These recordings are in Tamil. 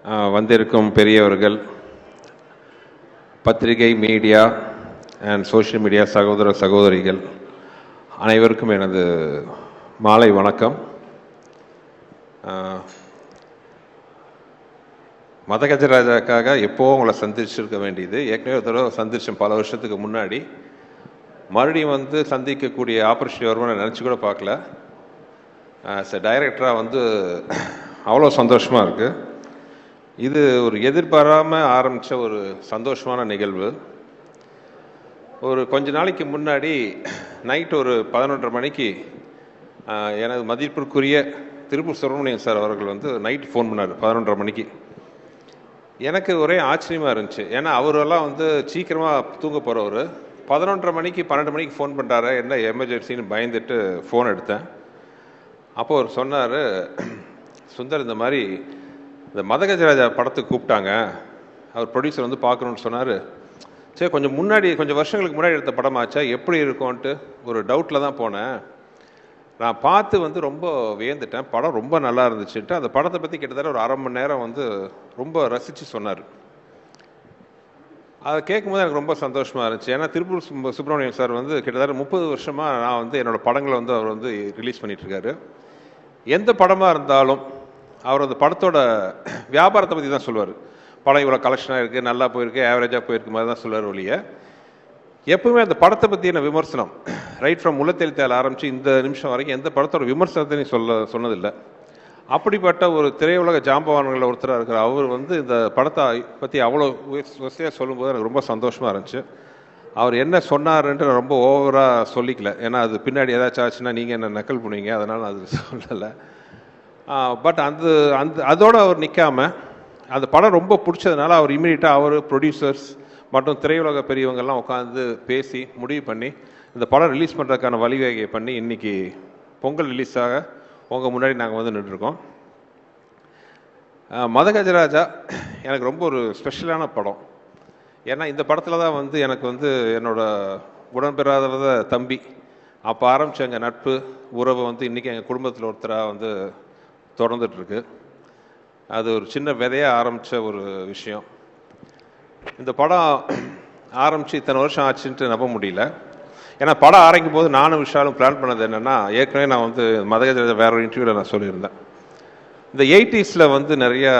வந்திருக்கும் பெரியவர்கள், பத்திரிகை, மீடியா அண்ட் சோஷியல் மீடியா சகோதர சகோதரிகள் அனைவருக்கும் எனது மாலை வணக்கம். மதகஜராஜாக்காக எப்போவும் உங்களை சந்திச்சிருக்க வேண்டியது. ஏற்கனவே ஒரு தடவை சந்திச்சேன் பல வருஷத்துக்கு முன்னாடி. மறுபடியும் சந்திக்கக்கூடிய ஆப்பர்ச்சுனிட்டி வருமானு நினச்சி கூட பார்க்கல. டைரக்டராக அவ்வளோ சந்தோஷமாக இருக்குது. இது ஒரு எதிர்பாராமல் ஆரம்பித்த ஒரு சந்தோஷமான நிகழ்வு. ஒரு கொஞ்ச நாளைக்கு முன்னாடி நைட் ஒரு 11:30 மணிக்கு எனது மதிப்பிற்குரிய திருப்பூர் சுப்பிரமணியம் சார் அவர்கள் நைட் ஃபோன் பண்ணார் 11:30 மணிக்கு. எனக்கு ஒரே ஆச்சரியமாக இருந்துச்சு. ஏன்னா அவரெல்லாம் சீக்கிரமாக தூங்க போகிறவர் 11:30 மணிக்கு 12 மணிக்கு ஃபோன் பண்ணுறாரு, என்ன எமர்ஜென்சின்னு பயந்துட்டு ஃபோன் எடுத்தேன். அப்போ அவர் சொன்னார், சுந்தர் இந்த மாதிரி இந்த மதகஜராஜா படத்துக்கு கூப்பிட்டாங்க, அவர் ப்ரொடியூசர் பார்க்கணுன்னு சொன்னார். சரி, கொஞ்சம் வருஷங்களுக்கு முன்னாடி எடுத்த படமாச்சா, எப்படி இருக்கும்ன்ட்டு ஒரு டவுட்டில் தான் போனேன். நான் பார்த்து ரொம்ப வியந்துட்டேன். படம் ரொம்ப நல்லா இருந்துச்சுட்டு அந்த படத்தை பற்றி கிட்டத்தட்ட ஒரு அரை மணி நேரம் ரொம்ப ரசித்து சொன்னார். அதை கேட்கும்போது எனக்கு ரொம்ப சந்தோஷமாக இருந்துச்சு. ஏன்னா திருப்பூர் சுப்பிரமணியம் சார் கிட்டத்தட்ட 30 வருஷமாக நான் என்னோடய படங்களை அவர் ரிலீஸ் பண்ணிகிட்ருக்காரு. எந்த படமாக இருந்தாலும் அவர் அந்த படத்தோட வியாபாரத்தை பற்றி தான் சொல்லுவார். படம் இவ்வளோ கலெக்ஷனாக இருக்குது, நல்லா போயிருக்கு, ஆவரேஜாக போயிருக்கு மாதிரி தான் சொல்லுவார் ஒழிய எப்பவுமே அந்த படத்தை பற்றின விமர்சனம் ரைட் ஃப்ரம் முள்ளத்தெளித்தால் ஆரம்பித்து இந்த நிமிஷம் வரைக்கும் எந்த படத்தோட விமர்சனத்தையும் சொன்னதில்லை. அப்படிப்பட்ட ஒரு திரையுலக ஜாம்பவான்களில் ஒருத்தராக இருக்கிற அவர் இந்த படத்தை பற்றி அவ்வளோ வசதியாக சொல்லும்போது எனக்கு ரொம்ப சந்தோஷமாக இருந்துச்சு. அவர் என்ன சொன்னார்ன்ட்டு நான் ரொம்ப ஓவராக சொல்லிக்கல. ஏன்னா அது பின்னாடி ஏதாச்சும் ஆச்சுன்னா நீங்கள் என்ன நக்கல் பண்ணுவீங்க, அதனால் நான் அது சொல்லலை. பட் அதோடு அவர் நிற்காம அந்த படம் ரொம்ப பிடிச்சதுனால அவர் இமீடியட்டாக அவர் ப்ரொடியூசர்ஸ் மற்றும் திரையுலக பெரியவங்கள்லாம் உட்காந்து பேசி முடிவு பண்ணி இந்த படம் ரிலீஸ் பண்ணுறதுக்கான வழிவகையை பண்ணி இன்றைக்கி பொங்கல் ரிலீஸாக உங்கள் முன்னாடி நாங்கள் நின்றுருக்கோம். மதகஜராஜா எனக்கு ரொம்ப ஒரு ஸ்பெஷலான படம். ஏன்னா இந்த படத்தில் தான் எனக்கு என்னோட உடன்பெறாத தம்பி அப்போ ஆரம்பித்த எங்கள் நட்பு உறவு இன்றைக்கி எங்கள் குடும்பத்தில் ஒருத்தராக தொடர்ந்துட்டுருக்கு. அது ஒரு சின்ன விதையாக ஆரம்பித்த ஒரு விஷயம். இந்த படம் ஆரம்பித்து இத்தனை வருஷம் ஆச்சுன்ட்டு நம்ப முடியல. ஏன்னா படம் ஆரம்பிக்கும் போது நானும் விஷாலும் பிளான் பண்ணது என்னென்னா, ஏற்கனவே நான் மதகஜராஜா வேற ஒரு இன்டர்வியூவில் நான் சொல்லியிருந்தேன், இந்த 80s நிறையா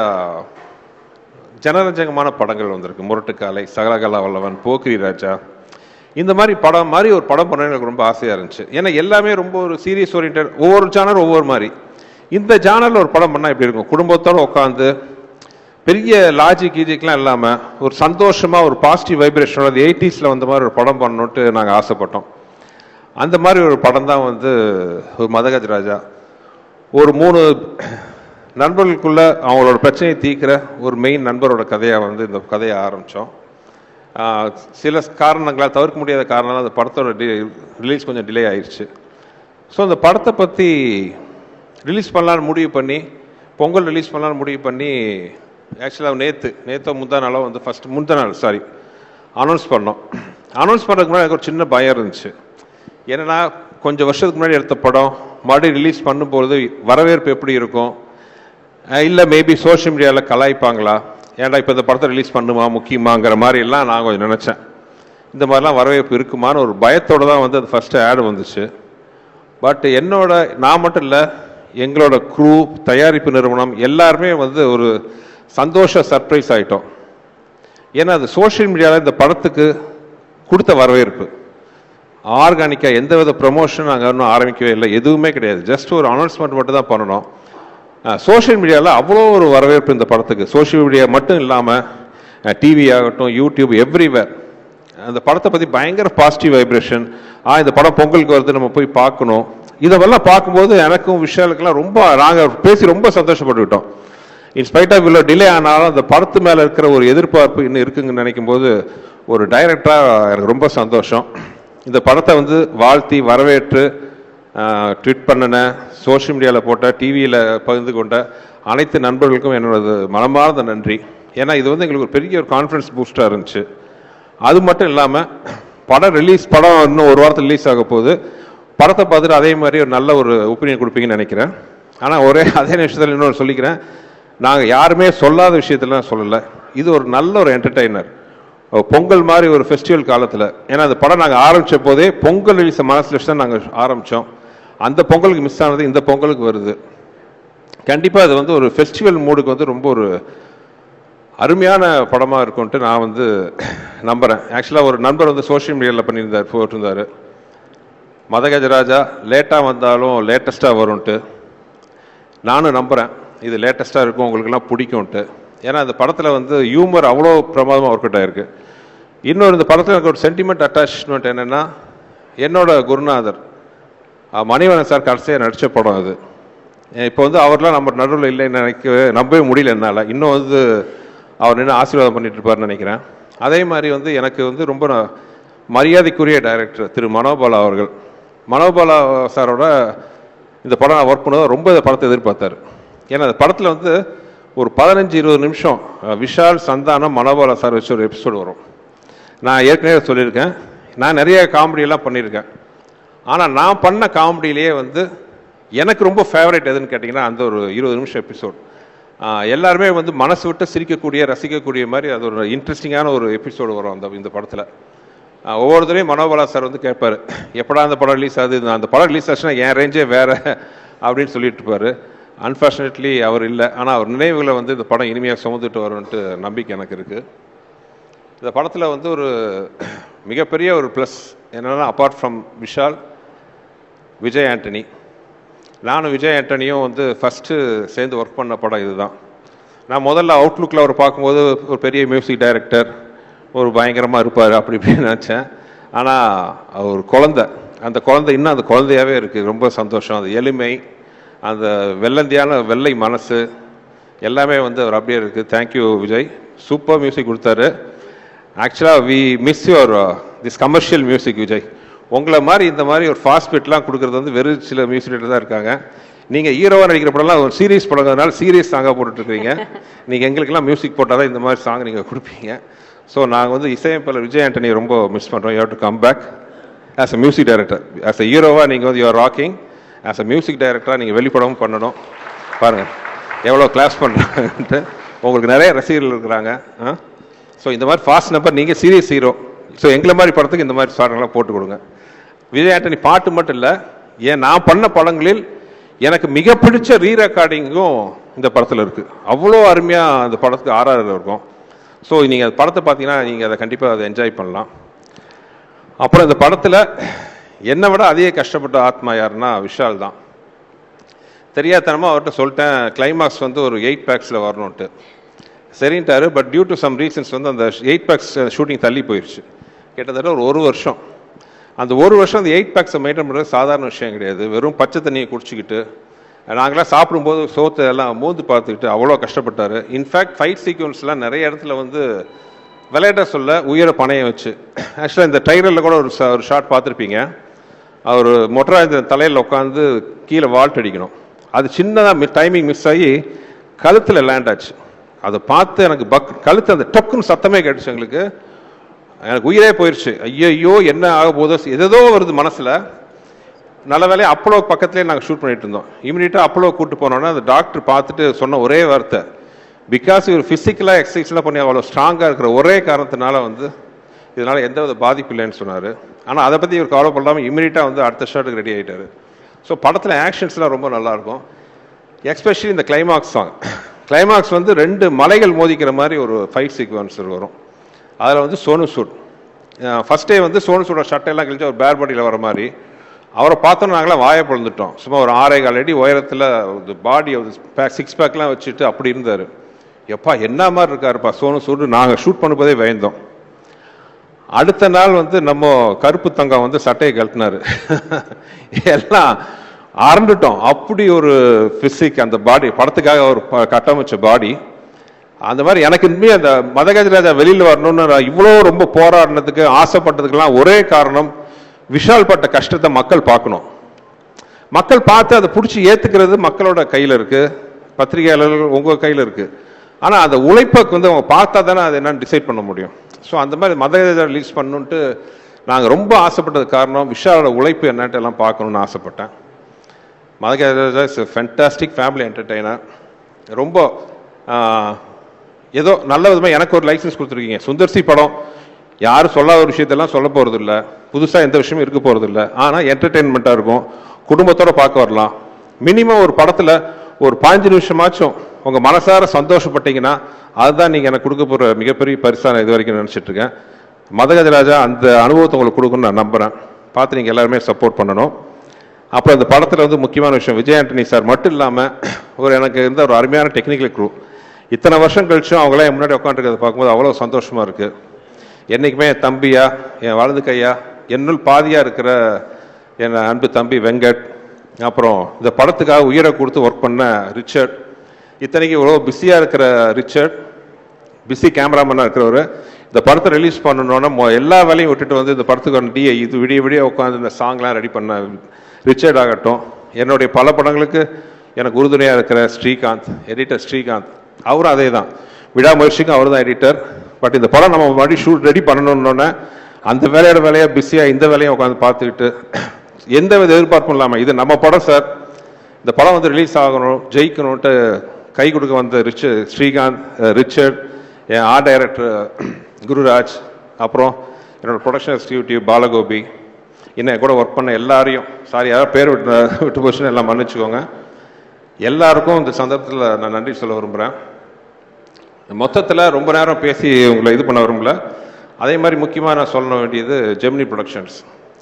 ஜனரஞ்சகமான படங்கள் வந்திருக்கு. முரட்டுக்காலை, சகலகலா வல்லவன், போக்கிரி ராஜா, இந்த மாதிரி படம் மாதிரி ஒரு படம் பண்ண எனக்கு ரொம்ப ஆசையாக இருந்துச்சு. ஏன்னா எல்லாமே ரொம்ப ஒரு சீரியஸ் ஓரியன்ட், ஒவ்வொரு ஜானர் ஒவ்வொரு மாதிரி. இந்த ஜானரில் ஒரு படம் பண்ணால் எப்படி இருக்கும், குடும்பத்தோடு உட்காந்து பெரிய லாஜிக்லாம் இல்லாமல் ஒரு சந்தோஷமாக ஒரு பாசிட்டிவ் வைப்ரேஷனோட 80sல வந்த மாதிரி ஒரு படம் பண்ணணுன்ட்டு நாங்கள் ஆசைப்பட்டோம். அந்த மாதிரி ஒரு படம் தான் ஒரு மதகஜராஜா. ஒரு 3 நண்பர்களுக்குள்ள அவங்களோட பிரச்சனையை தீர்க்கிற ஒரு மெயின் நண்பரோட கதையாக இந்த கதையை ஆரம்பித்தோம். சில காரணங்களால், தவிர்க்க முடியாத காரணங்களால் அந்த படத்தோட ரிலீஸ் கொஞ்சம் டிலே ஆயிடுச்சு. ஸோ அந்த படத்தை பற்றி ரிலீஸ் பண்ணலான்னு முடிவு பண்ணி, பொங்கல் ரிலீஸ் பண்ணலான்னு முடிவு பண்ணி, ஆக்சுவலாக நேற்றோ முந்தா நாளோ அனௌன்ஸ் பண்ணோம். அனௌன்ஸ் பண்ணுறதுக்கு முன்னாடி எனக்கு ஒரு சின்ன பயம் இருந்துச்சு. ஏன்னா கொஞ்சம் வருஷத்துக்கு முன்னாடி எடுத்த படம் மறுபடியும் ரிலீஸ் பண்ணும்போது வரவேற்பு எப்படி இருக்கும், இல்லை மேபி சோஷியல் மீடியாவில் கலாய்ப்பாங்களா, ஏன்டா இப்போ இந்த படத்தை ரிலீஸ் பண்ணுமா முக்கியமாங்கிற மாதிரிலாம் நான் கொஞ்சம் நினச்சேன். இந்த மாதிரிலாம் வரவேற்பு இருக்குமான்னு ஒரு பயத்தோடு தான் அது ஃபஸ்ட்டு ஆடு வந்துச்சு. பட் நான் மட்டும் இல்லை, எங்களோட க்ரூ, தயாரிப்பு நிறுவனம் எல்லாருமே ஒரு சந்தோஷ சர்ப்ரைஸ் ஆகிட்டோம். ஏன்னா அது சோஷியல் மீடியாவில் இந்த படத்துக்கு கொடுத்த வரவேற்பு ஆர்கானிக்காக எந்த வித ப்ரமோஷன் நாங்கள் இன்னும் ஆரம்பிக்கவே இல்லை, எதுவுமே கிடையாது. ஜஸ்ட் ஒரு அனௌன்ஸ்மெண்ட் மட்டும் தான் பண்ணணும். சோஷியல் மீடியாவில் அவ்வளோ ஒரு வரவேற்பு இந்த படத்துக்கு. சோஷியல் மீடியா மட்டும் இல்லாமல் டிவி ஆகட்டும், யூடியூப், எவ்ரிவேர் அந்த படத்தை பற்றி பயங்கர பாசிட்டிவ் வைப்ரேஷன். இந்த படம் பொங்கலுக்கு வருது, நம்ம போய் பார்க்கணும். இதெல்லாம் பார்க்கும்போது எனக்கும் விஷாலுக்கெல்லாம் நாங்கள் பேசி ரொம்ப சந்தோஷப்பட்டுக்கிட்டோம். இன்ஸ்பைட் ஆஃப் இவ்வளோ டிலே ஆனாலும் அந்த படத்து மேலே இருக்கிற ஒரு எதிர்பார்ப்பு இன்னும் இருக்குங்கன்னு நினைக்கும் போது ஒரு டைரக்டராக எனக்கு ரொம்ப சந்தோஷம். இந்த படத்தை வாழ்த்தி வரவேற்று ட்வீட் பண்ணின, சோஷியல் மீடியாவில் போட்ட, டிவியில் பகிர்ந்து கொண்ட அனைத்து நண்பர்களுக்கும் என்னோட மனமார்ந்த நன்றி. ஏன்னா இது எங்களுக்கு ஒரு பெரிய ஒரு கான்ஃபிடன்ஸ் பூஸ்டாக இருந்துச்சு. அது மட்டும் இல்லாமல் படம் இன்னும் ஒரு வாரத்தில் ரிலீஸ் ஆக போகுது. படத்தை பார்த்துட்டு அதே மாதிரி ஒரு நல்ல ஒரு ஒப்பீனியன் கொடுப்பீங்கன்னு நினைக்கிறேன். ஆனால் அதே நிமிஷத்தில் இன்னொரு சொல்லிக்கிறேன், நாங்கள் யாருமே சொல்லாத விஷயத்தெல்லாம் சொல்லலை. இது ஒரு நல்ல ஒரு என்டர்டெய்னர். பொங்கல் மாதிரி ஒரு ஃபெஸ்டிவல் காலத்தில், ஏன்னா அந்த படம் நாங்கள் ஆரம்பித்த போதே பொங்கல் ரிலீஸ் மனசில் வச்சு தான் நாங்கள் ஆரம்பித்தோம். அந்த பொங்கலுக்கு மிஸ் ஆனது இந்த பொங்கலுக்கு வருது. கண்டிப்பாக அது வந்து ஒரு ஃபெஸ்டிவல் மூடுக்கு வந்து ரொம்ப ஒரு அருமையான படமாக இருக்கும்ன்ட்டு நான் வந்து நம்புகிறேன். ஆக்சுவலாக ஒரு நண்பர் வந்து சோஷியல் மீடியாவில் போட்டிருந்தார், மதகஜராஜா லேட்டாக வந்தாலும் லேட்டஸ்ட்டாக வரும்ன்ட்டு. நானும் நம்புகிறேன் இது லேட்டஸ்ட்டாக இருக்கும், உங்களுக்கெல்லாம் பிடிக்கும்ன்ட்டு. ஏன்னா அந்த படத்தில் வந்து ஹியூமர் அவ்வளோ பிரமாதமாக ஒர்க் அவுட் ஆகிருக்கு. இன்னொரு இந்த படத்தில் எனக்கு ஒரு சென்டிமெண்ட் அட்டாச்மெண்ட் என்னென்னா, என்னோட குருநாதர் மணிவண்ணன் சார் கடைசியாக நடித்த படம் அது. இப்போ வந்து அவர்லாம் நம்ம நடுவில் இல்லைன்னு நம்பவே முடியல என்னால். இன்னும் வந்து அவர் நின்று ஆசீர்வாதம் பண்ணிட்டு இருப்பார்னு நினைக்கிறேன். அதே மாதிரி வந்து எனக்கு வந்து ரொம்ப மரியாதைக்குரிய டைரக்டர் திரு மனோபாலா அவர்கள். மனோபாலா சாரோட இந்த படம் நான் ஒர்க் பண்ணுவது ரொம்ப இந்த படத்தை எதிர்பார்த்தார். ஏன்னா அந்த படத்தில் வந்து ஒரு 15-20 நிமிஷம் விஷால், சந்தானம், மனோபாலா சார் வச்சு ஒரு எபிசோடு வரும். நான் ஏற்கனவே சொல்லியிருக்கேன், நான் நிறைய காமெடியெல்லாம் பண்ணியிருக்கேன். ஆனால் நான் பண்ண காமெடியிலேயே வந்து எனக்கு ரொம்ப ஃபேவரட் எதுன்னு கேட்டிங்கன்னா அந்த ஒரு 20 நிமிஷம் எபிசோட். எல்லாருமே வந்து மனசு விட்டு சிரிக்கக்கூடிய, ரசிக்கக்கூடிய மாதிரி அது ஒரு இன்ட்ரெஸ்டிங்கான ஒரு எபிசோடு வரும் இந்த படத்தில். ஒவ்வொருத்தரையும் மனோபாலா சார் வந்து கேட்பார், எப்படா அந்த படம் ரிலீஸ் ஆகுது, அந்த படம் ரிலீஸ் ஆச்சுன்னா என் ரேஞ்சே வேறு அப்படின்னு சொல்லிட்டு இருப்பார். அன்ஃபார்ச்சுனேட்லி அவர் இல்லை. ஆனால் அவர் நினைவுகளை வந்து இந்த படம் இனிமையாக சுமந்துட்டு வரும்ன்ட்டு நம்பிக்கை எனக்கு இருக்குது. இந்த படத்தில் வந்து ஒரு மிகப்பெரிய ஒரு ப்ளஸ் என்னென்னா, அப்பார்ட் ஃப்ரம் விஷால், விஜய் ஆண்டனி. நானும் விஜய் ஆண்டனியும் வந்து ஃபஸ்ட்டு சேர்ந்து ஒர்க் பண்ண படம் இதுதான். நான் முதல்ல அவுட்லுக்கில் அவர் பார்க்கும்போது ஒரு பெரிய மியூசிக் டைரக்டர், ஒரு பயங்கரமாக இருப்பார் அப்படி இப்படின்னு நினச்சேன். ஆனால் ஒரு குழந்தை, அந்த குழந்தை இன்னும் அந்த குழந்தையாகவே இருக்குது. ரொம்ப சந்தோஷம். அந்த எளிமை, அந்த வெள்ளந்தியான வெள்ளை மனசு எல்லாமே வந்து அவர் அப்படியே இருக்குது. தேங்க்யூ விஜய், சூப்பர் மியூசிக் கொடுத்தாரு. ஆக்சுவலாக we miss your this commercial music Vijay. உங்களை மாதிரி இந்த மாதிரி ஒரு ஃபாஸ்ட் பீட்லாம் கொடுக்குறது வந்து வெறும் சில மியூசிக் டைரக்டர் தான் இருக்காங்க. நீங்கள் ஹீரோவாக நடிக்கிற படம்லாம் ஒரு சீரியஸ் படங்கிறதுனால சீரியஸ் சாங்காக போட்டுட்ருக்கீங்க. நீங்கள் எங்களுக்கெல்லாம் மியூசிக் போட்டால் தான் இந்த மாதிரி சாங் நீங்கள் கொடுப்பீங்க. ஸோ நாங்கள் வந்து இசையமைப்பாளர் விஜய் ஆண்டனி ரொம்ப மிஸ் பண்ணுறோம். You have to come back as a music director. As a ஹீரோவாக நீங்கள் வந்து you're rocking. As a music டைரக்டராக நீங்கள் வெளிப்படவும் பண்ணணும். பாருங்கள் எவ்வளோ கிளாஸ் பண்ணுறாங்கன்ட்டு. உங்களுக்கு நிறைய ரசிகர்கள் இருக்கிறாங்க. ஸோ இந்த மாதிரி ஃபாஸ்ட் நம்பர், நீங்கள் சீரியஸ் ஹீரோ. ஸோ எங்களை மாதிரி படத்துக்கு இந்த மாதிரி சாங்கெல்லாம் போட்டு கொடுங்க. விஜய் ஆண்டனி பாட்டு மட்டும் இல்லை, ஏன் நான் பண்ண படங்களில் எனக்கு மிக பிடிச்ச ரீரெக்கார்டிங்கும் இந்த படத்தில் இருக்குது. அவ்வளோ அருமையாக அந்த படத்துக்கு RRR இருக்கும். ஸோ நீங்கள் அந்த படத்தை பார்த்தீங்கன்னா நீங்கள் அதை கண்டிப்பாக அதை என்ஜாய் பண்ணலாம். அப்புறம் இந்த படத்தில் என்னை விட அதிக கஷ்டப்பட்ட ஆத்மா யாருன்னா விஷால் தான். தெரியாதனமாக அவர்கிட்ட சொல்லிட்டேன், கிளைமாக்ஸ் வந்து ஒரு 8 பேக்ஸில் வரணுன்ட்டு. சரின்ட்டாரு. But due to some reasons வந்து அந்த 8 பேக்ஸ் ஷூட்டிங் தள்ளி போயிடுச்சு. கிட்டத்தட்ட ஒரு வருஷம். அந்த ஒரு வருஷம் அந்த 8 பேக்ஸை மெயின்டைன் பண்ணுறது சாதாரண விஷயம் கிடையாது. வெறும் பச்சை தண்ணியை குடிச்சிக்கிட்டு நாங்களாம் சாப்பிடும்போது சோத்தை எல்லாம் மூந்து பார்த்துக்கிட்டு அவ்வளோ கஷ்டப்பட்டார். இன்ஃபேக்ட் ஃபைட் சீக்வன்ஸ்லாம் நிறைய இடத்துல வந்து விளையாட்ட சொல்ல உயிரை பணைய வச்சு. ஆக்சுவலாக இந்த ட்ரைலரில் கூட ஒரு ஷாட் பார்த்துருப்பீங்க. அவர் மொட்டராஜன் தலையில் உட்காந்து கீழே வால்ட் அடிக்கணும். அது சின்னதாக டைமிங் மிஸ் ஆகி கழுத்தில் லேண்ட் ஆச்சு. அதை பார்த்து எனக்கு கழுத்து அந்த டொக்குன்னு சத்தமே கேட்டுச்சு. எனக்கு உயிரே போயிடுச்சு. ஐயோ என்ன ஆக போதோ, எதோ வருது மனசில். நல்ல வேலையை அப்போலோ பக்கத்துலேயே நாங்கள் ஷூட் பண்ணிட்டு இருந்தோம். இமீடியட்டாக அப்போலோ கூப்பிட்டு போனோன்னா அந்த டாக்டர் பார்த்துட்டு சொன்ன ஒரே வார்த்தை, பிகாஸ் இவர் ஃபிசிக்கலாக எக்ஸசைஸ்லாம் பண்ணி அவ்வளோ ஸ்ட்ராங்காக இருக்கிற ஒரே காரணத்தினால வந்து இதனால் எந்த வித பாதிப்பு இல்லைன்னு சொன்னார். ஆனால் அதை பற்றி இவர் கவலைப்படாமல் இமீடியட்டாக வந்து அடுத்த ஷாட்டுக்கு ரெடி ஆகிட்டார். ஸோ படத்தில் ஆக்ஷன்ஸ்லாம் ரொம்ப நல்லாயிருக்கும். எஸ்பெஷலி இந்த கிளைமாக்ஸ் சாங். கிளைமாக்ஸ் வந்து 2 மலைகள் மோதிக்கிற மாதிரி ஒரு ஃபைட் சீக்வன்ஸ் வரும். அதில் வந்து சோனு சூட் ஃபஸ்ட்டே வந்து சோனு சூடோட சட்டையெல்லாம் கழிச்சு ஒரு பேர் பாடியில் வர மாதிரி அவரை பார்த்தோன்னா நாங்களாம் வாயை பிளந்துட்டோம். சும்மா ஒரு 6.25 அடி உயரத்தில் பாடி 6 பேக்லாம் வச்சுட்டு அப்படி இருந்தார். எப்பா என்ன மாதிரி இருக்காருப்பா சோனு சூடு. நாங்கள் ஷூட் பண்ணும்போதே பயந்தோம். அடுத்த நாள் வந்து நம்ம கருப்பு தங்கம் வந்து சட்டையை கழட்டினார். எல்லாம் அரண்டுட்டோம். அப்படி ஒரு பிசிக் அந்த பாடி, படத்துக்காக ஒரு கட்டமைச்ச பாடி. அந்த மாதிரி எனக்கு இனிமே அந்த மதகஜராஜா வெளியில் வரணும்னு இவ்வளோ ரொம்ப போராடினதுக்கு ஆசைப்பட்டதுக்கெல்லாம் ஒரே காரணம், விஷால் பட்ட கஷ்டத்தை மக்கள் பார்க்கணும். மக்கள் பார்த்து அதை பிடிச்சி ஏற்றுக்கிறது மக்களோட கையில் இருக்குது, பத்திரிகையாளர்கள் உங்கள் கையில் இருக்குது. ஆனால் அந்த உழைப்புக்கு வந்து அவங்க பார்த்தா தானே அது என்னன்னு டிசைட் பண்ண முடியும். ஸோ அந்த மாதிரி மதகஜராஜா ரிலீஸ் பண்ணணுன்ட்டு நாங்கள் ரொம்ப ஆசைப்பட்டது காரணம் விஷாலோட உழைப்பு என்னன்ட்டு எல்லாம் பார்க்கணுன்னு ஆசைப்பட்டேன். Madha Gaja Raja is a fantastic family entertainer. ரொம்ப ஏதோ நல்ல விதமாக எனக்கு ஒரு லைசன்ஸ் கொடுத்துருக்கீங்க. சுந்தர்சி படம் யாரும் சொல்லாத ஒரு விஷயத்தெல்லாம் சொல்ல போகிறது இல்லை, புதுசாக எந்த விஷயமும் இருக்க போகிறது இல்லை. ஆனால் என்டர்டெயின்மெண்ட்டாக இருக்கும், குடும்பத்தோடு பார்க்க வரலாம். மினிமம் ஒரு படத்தில் ஒரு 15 நிமிஷமாச்சும் உங்கள் மனசார சந்தோஷப்பட்டீங்கன்னா அதுதான் நீங்கள் எனக்கு கொடுக்க போகிற மிகப்பெரிய பரிசாக நான் இது வரைக்கும் நினச்சிட்ருக்கேன். மதகஜராஜா அந்த அனுபவத்தை உங்களுக்கு கொடுக்கணும்னு நான் நம்புகிறேன். பார்த்து நீங்கள் எல்லாருமே சப்போர்ட் பண்ணணும். அப்புறம் இந்த படத்தில் வந்து முக்கியமான விஷயம், விஜய் ஆண்டனி சார் மட்டும் இல்லாமல் எனக்கு இருந்த ஒரு அருமையான டெக்னிக்கல் குரூ. இத்தனை வருஷம் கழிச்சும் அவங்களாம் என் முன்னாடி உட்காந்துருக்கிறத பார்க்கும்போது அவ்வளோ சந்தோஷமாக இருக்குது. என்றைக்குமே என் தம்பியா, என் வலது கையா, என்னுள் பாதியாக இருக்கிற என் அன்பு தம்பி வெங்கட், அப்புறம் இந்த படத்துக்காக உயிரை கொடுத்து ஒர்க் பண்ண ரிச்சர்ட், இத்தனைக்கு இவ்வளோ பிஸியாக இருக்கிற ரிச்சர்ட், பிஸி கேமராமேனாக இருக்கிறவர், இந்த படத்தை ரிலீஸ் பண்ணணுன்னா எல்லா வேலையும் விட்டுட்டு வந்து இந்த படத்துக்கு இது விடிய விடிய உட்காந்து இந்த சாங்லாம் ரெடி பண்ண ரிச்சர்ட் ஆகட்டும், என்னுடைய பல படங்களுக்கு எனக்கு உறுதுணையாக இருக்கிற ஸ்ரீகாந்த், எடிட்டர் ஸ்ரீகாந்த், அவரும் அதே தான், விடாமுயற்சிக்கும் அவர் தான் எடிட்டர். பட் இந்த படம் நம்ம மறுபடியும் ஷூட் ரெடி பண்ணணுன்னொன்னே அந்த வேலையோட வேலையாக பிஸியாக இந்த வேலையை உட்காந்து பார்த்துக்கிட்டு எந்த வித எதிர்பார்ப்பும் இல்லாமல், இது நம்ம படம் சார், இந்த படம் வந்து ரிலீஸ் ஆகணும், ஜெயிக்கணும்ட்டு கை கொடுக்க வந்த ஸ்ரீகாந்த், ரிச்சர்ட், என் ஆர்ட் டைரக்டர் குருராஜ், அப்புறம் என்னோட ப்ரொடக்ஷன் எக்ஸிக்யூட்டிவ் பாலகோபி, இன்னும் கூட ஒர்க் பண்ண எல்லாரையும், சாரி யாராவது பேர் விட்டு போச்சுன்னு எல்லாம் மன்னிச்சுக்கோங்க. எல்லாருக்கும் இந்த சந்தர்ப்பத்தில் நான் நன்றி சொல்ல விரும்புகிறேன். மொத்தத்தில் ரொம்ப நேரம் பேசி உங்களை இது பண்ண விரும்பல. அதே மாதிரி முக்கியமாக நான் சொல்ல வேண்டியது ஜெமினி ப்ரொடக்ஷன்ஸ்.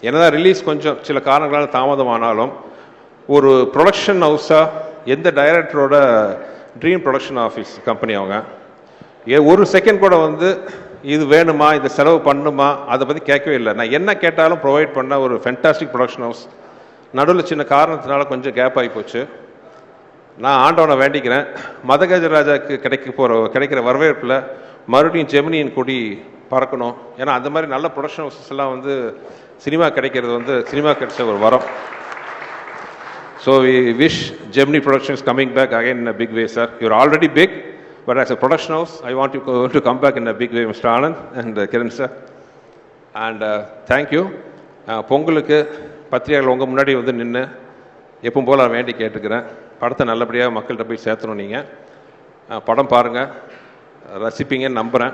என்னதான் ரிலீஸ் கொஞ்சம் சில காரணங்களால் தாமதமானாலும் ஒரு ப்ரொடக்ஷன் ஹவுஸாக எந்த டைரக்டரோட ட்ரீம் ப்ரொடக்ஷன் ஆஃபீஸ் கம்பெனி அவங்க, ஒரு செகண்ட் கூட வந்து இது வேணுமா, இந்த செலவு பண்ணுமா, அதை பற்றி கேட்கவே இல்லை. நான் என்ன கேட்டாலும் ப்ரொவைட் பண்ண ஒரு ஃபென்டாஸ்டிக் ப்ரொடக்ஷன் ஹவுஸ். நடுவில் சின்ன காரணத்தினால கொஞ்சம் கேப் ஆகி போச்சு. நான் ஆண்டவனை வேண்டிக்கிறேன், மதகஜராஜாவுக்கு கிடைக்கிற வரவேற்பில் மறுபடியும் ஜெமினியின் கொடி பறக்கணும். ஏன்னா அந்த மாதிரி நல்ல ப்ரொடக்ஷன் ஹவுசஸ் எல்லாம் வந்து சினிமா கிடைக்கிறது வந்து சினிமா கிடைச்ச ஒரு வரம். So we wish Gemini productions coming back again in a big way sir. You're already big, but as a production house, I want you to come back in a big way, Mr. Anand and Kiran sir. And thank you. பொங்கலுக்கு பத்திரிகைகள் உங்கள் முன்னாடி வந்து நின்று எப்பவும் போல் நான் வேண்டி கேட்டுக்கிறேன், படத்தை நல்லபடியாக மக்கள்கிட்ட போய் சேர்த்தணும். நீங்கள் படம் பாருங்கள், ரசிப்பீங்கன்னு நம்புகிறேன்.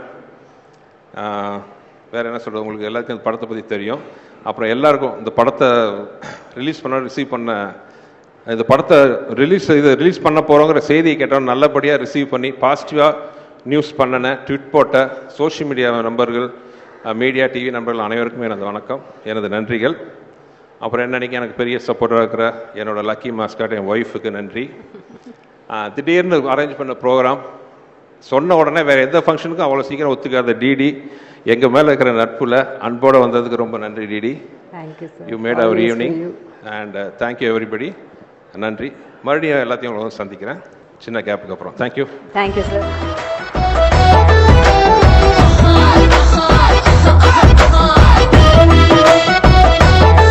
வேறு என்ன சொல்கிறது, உங்களுக்கு எல்லாருக்கும் இந்த படத்தை பற்றி தெரியும். அப்புறம் எல்லாருக்கும் இந்த படத்தை ரிசீவ் பண்ண இந்த படத்தை ரிலீஸ் பண்ண போகிறோங்கிற செய்தியை கேட்டோம், நல்லபடியாக ரிசீவ் பண்ணி பாசிட்டிவாக நியூஸ் பண்ணினேன், ட்விட் போட்ட சோஷியல் மீடியா நண்பர்கள், மீடியா டிவி நண்பர்கள் அனைவருக்குமே எனது வணக்கம், எனது நன்றிகள். அப்புறம் என்னன்னைக்கு எனக்கு பெரிய சப்போர்ட்டாக இருக்கிற என்னோட லக்கி மாஸ்காட் என் ஒய்ஃபுக்கு நன்றி. திடீர்னு அரேஞ்ச் பண்ண ப்ரோக்ராம் சொன்ன உடனே வேறு எந்த ஃபங்க்ஷனுக்கும் அவ்வளோ சீக்கிரம் ஒத்துக்காத டிடி, எங்கள் மேலே இருக்கிற நட்பில் அன்போடு வந்ததுக்கு ரொம்ப நன்றி DD. You made our evening and thank you everybody. நன்றி. மறுபடியும் எல்லாத்தையும் உங்களை சந்திக்கிறேன் சின்ன கேப்புக்கு அப்புறம். Thank you. Thank you sir.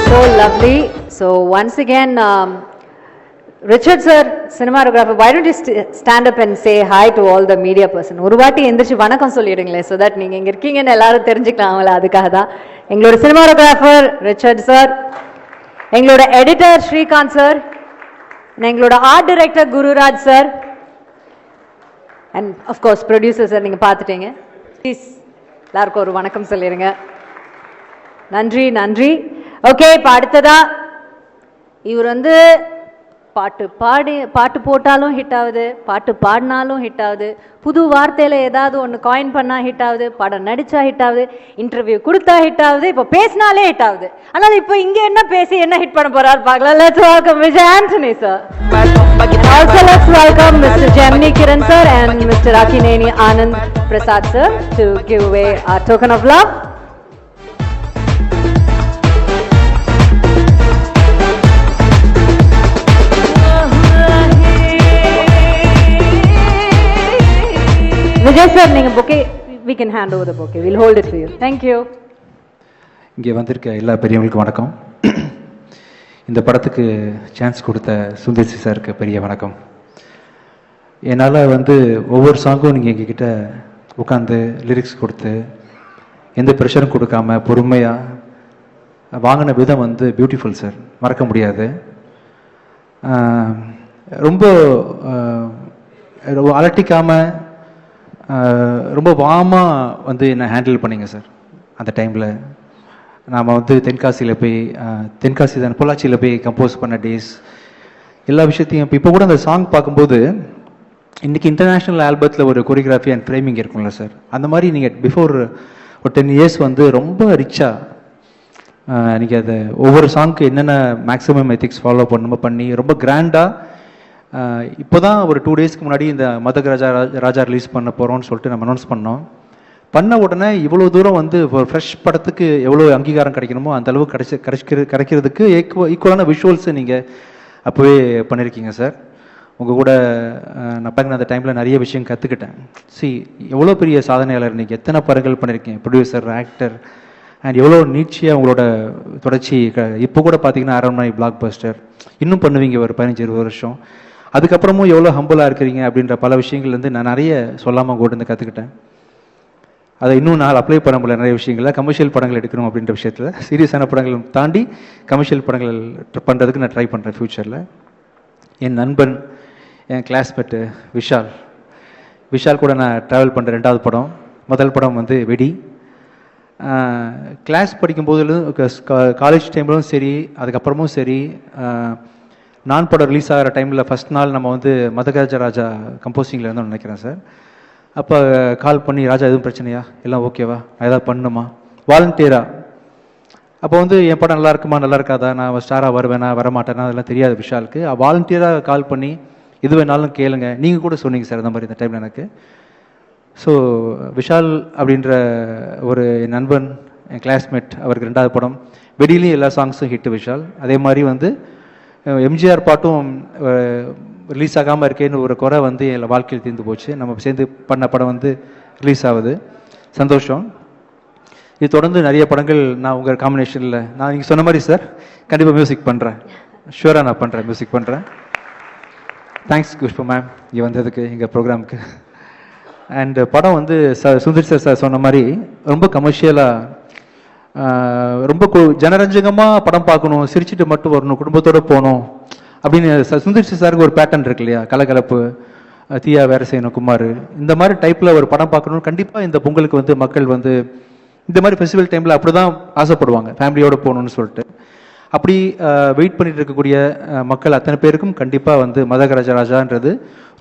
So lovely. So once again, Richard sir, cinematographer, why don't you stand up and say hi to all the media person? ஒரு வாட்டி எந்திரிச்சு வணக்கம் சொல்லிடுங்களே, so that நீங்க இங்க இருக்கீங்கன்னு எல்லாரும் தெரிஞ்சுக்கலாம்ல, அதுக்காக தான். எங்களோட சினிமாட்டோகிராஃபர் ரிச்சர்ட் சார், எங்களோட எடிட்டர் ஸ்ரீகாந்த் சார், எங்களோட art director Gururaj sir, and of course producer sir, நீங்கள் பார்த்துட்டீங்க. ப்ளீஸ் எல்லாருக்கும் ஒரு வணக்கம் சொல்லிடுங்க. நன்றி நன்றி. ஓகே, இப்போ அடுத்ததா இவர் வந்து பாட்டு போட்டாலும் ஹிட் ஆகுது, பாட்டு பாடினாலும் ஹிட் ஆகுது, புது வார்த்தையில் ஏதாவது ஒன்று காயின் பண்ணால் ஹிட் ஆகுது, படம் நடித்தா ஹிட் ஆகுது, இன்டர்வியூ கொடுத்தா ஹிட் ஆகுது, இப்போ பேசினாலே ஹிட் ஆகுது. ஆனால் இப்போ இங்கே என்ன பேசி என்ன ஹிட் பண்ண போறாரு பார்க்கலாம். Let's welcome Vijay Antony sir. Also let's welcome Mr. Gemini Kiran sir and Mr. Akineni Anand Prasad sir to give away our token of love. Vijay sir, நீங்க bouquet, we can hand over the bouquet. We'll hold it for you. Thank you. இங்கே வந்திருக்க எல்லா பெரியவங்களுக்கும் வணக்கம். இந்த படத்துக்கு சான்ஸ் கொடுத்த சுந்தர்சி சாருக்கு பெரிய வணக்கம். என்னால் ஒவ்வொரு சாங்கும் நீங்கள் எங்ககிட்ட உட்காந்து லிரிக்ஸ் கொடுத்து எந்த ப்ரெஷரும் கொடுக்காம பொறுமையாக வாங்கின விதம் பியூட்டிஃபுல் சார், மறக்க முடியாது. ரொம்ப அலட்டிக்காமல் ரொம்ப வார்மாக வந்து என்னை ஹேண்டில் பண்ணிங்க சார். அந்த டைமில் நாம் வந்து தென்காசியில் போய் தென்காசி தான் பொள்ளாச்சியில் போய் கம்போஸ் பண்ண டேஸ் எல்லா விஷயத்தையும் இப்போ கூட அந்த சாங் பார்க்கும்போது இன்றைக்கி இன்டர்நேஷ்னல் ஆல்பத்தில் ஒரு கொரியோகிராஃபி அண்ட் ஃப்ரேமிங் இருக்கும்ல சார், அந்த மாதிரி நீங்கள் பிஃபோர் ஒரு 10 இயர்ஸ் வந்து ரொம்ப ரிச்சாக நீங்கள் அதை ஒவ்வொரு சாங்க்கு என்னென்ன மேக்ஸிமம் எத்திக்ஸ் ஃபாலோ பண்ணணுமோ பண்ணி ரொம்ப கிராண்டாக இப்போ தான் ஒரு 2 டேஸ்க்கு முன்னாடி இந்த மதக ராஜா ரிலீஸ் பண்ண போகிறோம்னு சொல்லிட்டு நம்ம அனௌன்ஸ் பண்ண உடனே இவ்வளோ தூரம் வந்து ஒரு ஃப்ரெஷ் படத்துக்கு எவ்வளோ அங்கீகாரம் கிடைக்கணுமோ அந்த அளவுக்கு கிடைக்கிறதுக்கு ஈக்குவலான விஷுவல்ஸை நீங்கள் அப்போவே பண்ணியிருக்கீங்க சார். உங்கள் கூட நான் பாருங்க அந்த டைமில் நிறைய விஷயம் கற்றுக்கிட்டேன். எவ்வளோ பெரிய சாதனையாளர் நீங்கள், எத்தனை படங்கள் பண்ணியிருக்கீங்க, ப்ரொடியூசர், ஆக்டர், அண்ட் எவ்வளோ நீட்சியாக உங்களோட தொடர்ச்சி. இப்போ கூட பார்த்தீங்கன்னா அரண்மனை பிளாக் பஸ்டர் இன்னும் பண்ணுவீங்க ஒரு 15-20 வருஷம். அதுக்கப்புறமும் எவ்வளோ ஹம்பிளாக இருக்கிறீங்க அப்படின்ற பல விஷயங்கள்லேருந்து நான் நிறைய சொல்லாமல் உங்கள்கிட்ட இருந்து கற்றுக்கிட்டேன். அதை இன்னும் நான் அப்ளை பண்ண முடியல நிறைய விஷயங்கள. கமர்ஷியல் படங்கள் எடுக்கணும் அப்படின்ற விஷயத்தில் சீரியஸான படங்கள் தாண்டி கமர்ஷியல் படங்கள் பண்ணுறதுக்கு நான் ட்ரை பண்ணுறேன் ஃப்யூச்சரில். என் நண்பன், என் கிளாஸ்மேட்டு விஷால் கூட நான் ட்ராவல் பண்ணுற 2வது படம். முதல் படம் வந்து வெடி. கிளாஸ் படிக்கும்போது காலேஜ் டைம்லும் சரி, அதுக்கப்புறமும் சரி, நான் படம் ரிலீஸ் ஆகிற டைமில் ஃபஸ்ட் நாள் நம்ம வந்து மதகராஜ ராஜா கம்போசிங்கில் இருந்தோம்னு நினைக்கிறேன் சார். அப்போ கால் பண்ணி, ராஜா எதுவும் பிரச்சனையா, எல்லாம் ஓகேவா, நான் ஏதாவது பண்ணணுமா, வாலண்டியராக. அப்போ வந்து என் படம் நல்லா இருக்குமா நல்லா இருக்காதா, நான் ஸ்டாராக வருவேனா வரமாட்டேனா அதெல்லாம் தெரியாது விஷாலுக்கு. வாலண்டியராக கால் பண்ணி எது வேணாலும் கேளுங்க, நீங்கள் கூட சொன்னீங்க சார் அந்த மாதிரி இந்த டைமில் எனக்கு. ஸோ விஷால் அப்படின்ற ஒரு என் நண்பன், என் கிளாஸ்மேட், அவருக்கு 2வது படம் வெடியிலையும் எல்லா சாங்ஸும் ஹிட்டு விஷால். அதே மாதிரி வந்து எம்ஜிஆர் பாட்டும் ரிலீஸ் ஆகாமல் இருக்கேன்னு ஒரு குறை வந்து என் வாழ்க்கையில் தீர்ந்து போச்சு. நம்ம சேர்ந்து பண்ண படம் வந்து ரிலீஸ் ஆகுது, சந்தோஷம். இது தொடர்ந்து நிறைய படங்கள் நான் உங்கள் காம்பினேஷனில் நான் நீங்கள் சொன்ன மாதிரி சார் கண்டிப்பாக மியூசிக் பண்ணுறேன், ஷூராக நான் பண்ணுறேன், மியூசிக் பண்ணுறேன். தேங்க்ஸ் புஷ்பா மேம் இங்கே வந்ததுக்கு எங்கள் ப்ரோக்ராமுக்கு. அண்ட் படம் வந்து சுந்தர் சார் சொன்ன மாதிரி ரொம்ப கமர்ஷியலாக, ரொம்ப ஜனரஞ்சகமாக படம் பார்க்கணும், சிரிச்சுட்டு மட்டும் வரணும், குடும்பத்தோடு போகணும் அப்படின்னு சுந்தர் சாருக்கு ஒரு பேட்டர்ன் இருக்கு இல்லையா, கலகலப்பு, தீயா வேற செய்யணும், குமார், இந்த மாதிரி டைப்பில் ஒரு படம் பார்க்கணும். கண்டிப்பாக இந்த பொங்கலுக்கு வந்து மக்கள் வந்து இந்த மாதிரி ஃபெஸ்டிவல் டைமில் அப்படி தான் ஆசைப்படுவாங்க, ஃபேமிலியோடு போகணுன்னு சொல்லிட்டு. அப்படி வெயிட் பண்ணிட்டு இருக்கக்கூடிய மக்கள் அத்தனை பேருக்கும் கண்டிப்பாக வந்து மதகராஜ ராஜான்றது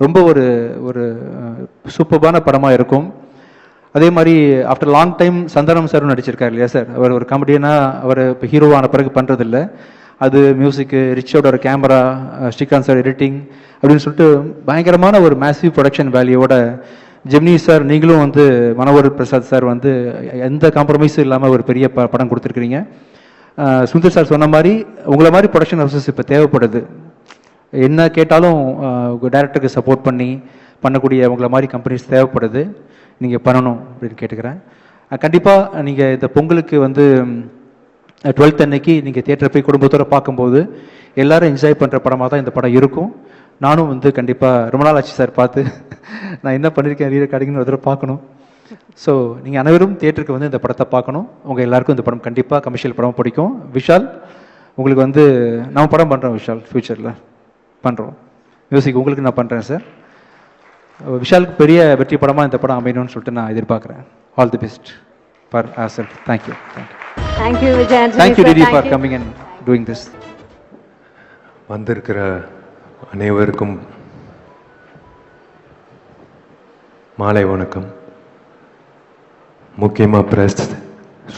ரொம்ப ஒரு ஒரு சூப்பர்பான படமாக இருக்கும். அதே மாதிரி ஆஃப்டர் லாங் டைம் சந்தானம் சாரும் நடிச்சிருக்காரு இல்லையா சார். அவர் ஒரு காமெடியனாக அவர் இப்போ ஹீரோவான பிறகு பண்ணுறதில்ல. அது மியூசிக்கு, ரிச்சோட ஒரு கேமரா, ஸ்ரீகாந்த் சார் எடிட்டிங் அப்படின்னு சொல்லிட்டு பயங்கரமான ஒரு மேசிவ் ப்ரொடக்ஷன் வேல்யூவோட ஜெமினி சார், நீங்களும் வந்து மனோகர் பிரசாத் சார் வந்து எந்த காம்ப்ரமைஸும் இல்லாமல் ஒரு பெரிய படம் கொடுத்துருக்குறீங்க. சுந்தர் சார் சொன்ன மாதிரி உங்களை மாதிரி ப்ரொடக்ஷன் ஹவுசஸ் இப்போ தேவைப்படுது. என்ன கேட்டாலும் டைரக்டருக்கு சப்போர்ட் பண்ணக்கூடிய உங்களை மாதிரி கம்பெனிஸ் தேவைப்படுது. நீங்கள் பண்ணணும் அப்படின்னு கேட்டுக்கிறேன். கண்டிப்பாக நீங்கள் இந்த பொங்கலுக்கு வந்து 12th அன்னைக்கு நீங்கள் தியேட்டரை போய் குடும்பத்தோடு பார்க்கும்போது எல்லாரும் என்ஜாய் பண்ணுற படமாக தான் இந்த படம் இருக்கும். நானும் வந்து கண்டிப்பாக ரொம்ப நாள் ஆச்சு சார் பார்த்து, நான் என்ன பண்ணியிருக்கேன் ரீ ரெக்கார்டிங்னு ஒரு தடவை பார்க்கணும். ஸோ நீங்கள் அனைவரும் தியேட்டருக்கு வந்து இந்த படத்தை பார்க்கணும். உங்கள் எல்லாருக்கும் இந்த படம் கண்டிப்பாக கமர்ஷியல் படம் பிடிக்கும். விஷால் உங்களுக்கு வந்து நான் படம் பண்ணுறோம், விஷால் ஃப்யூச்சரில் பண்ணுறோம், மியூசிக் உங்களுக்கு நான் பண்ணுறேன் சார். விஷாலுக்கு பெரிய வெற்றி படமாக இந்த படம் அமையணும்னு சொல்லிட்டு நான் எதிர்பார்க்குறேன். All the best for yourself. Thank you. Thank you Vijay. Thank you DD for coming and doing this. வந்திருக்கிற அனைவருக்கும் மாலை வணக்கம். முக்கியமாக press,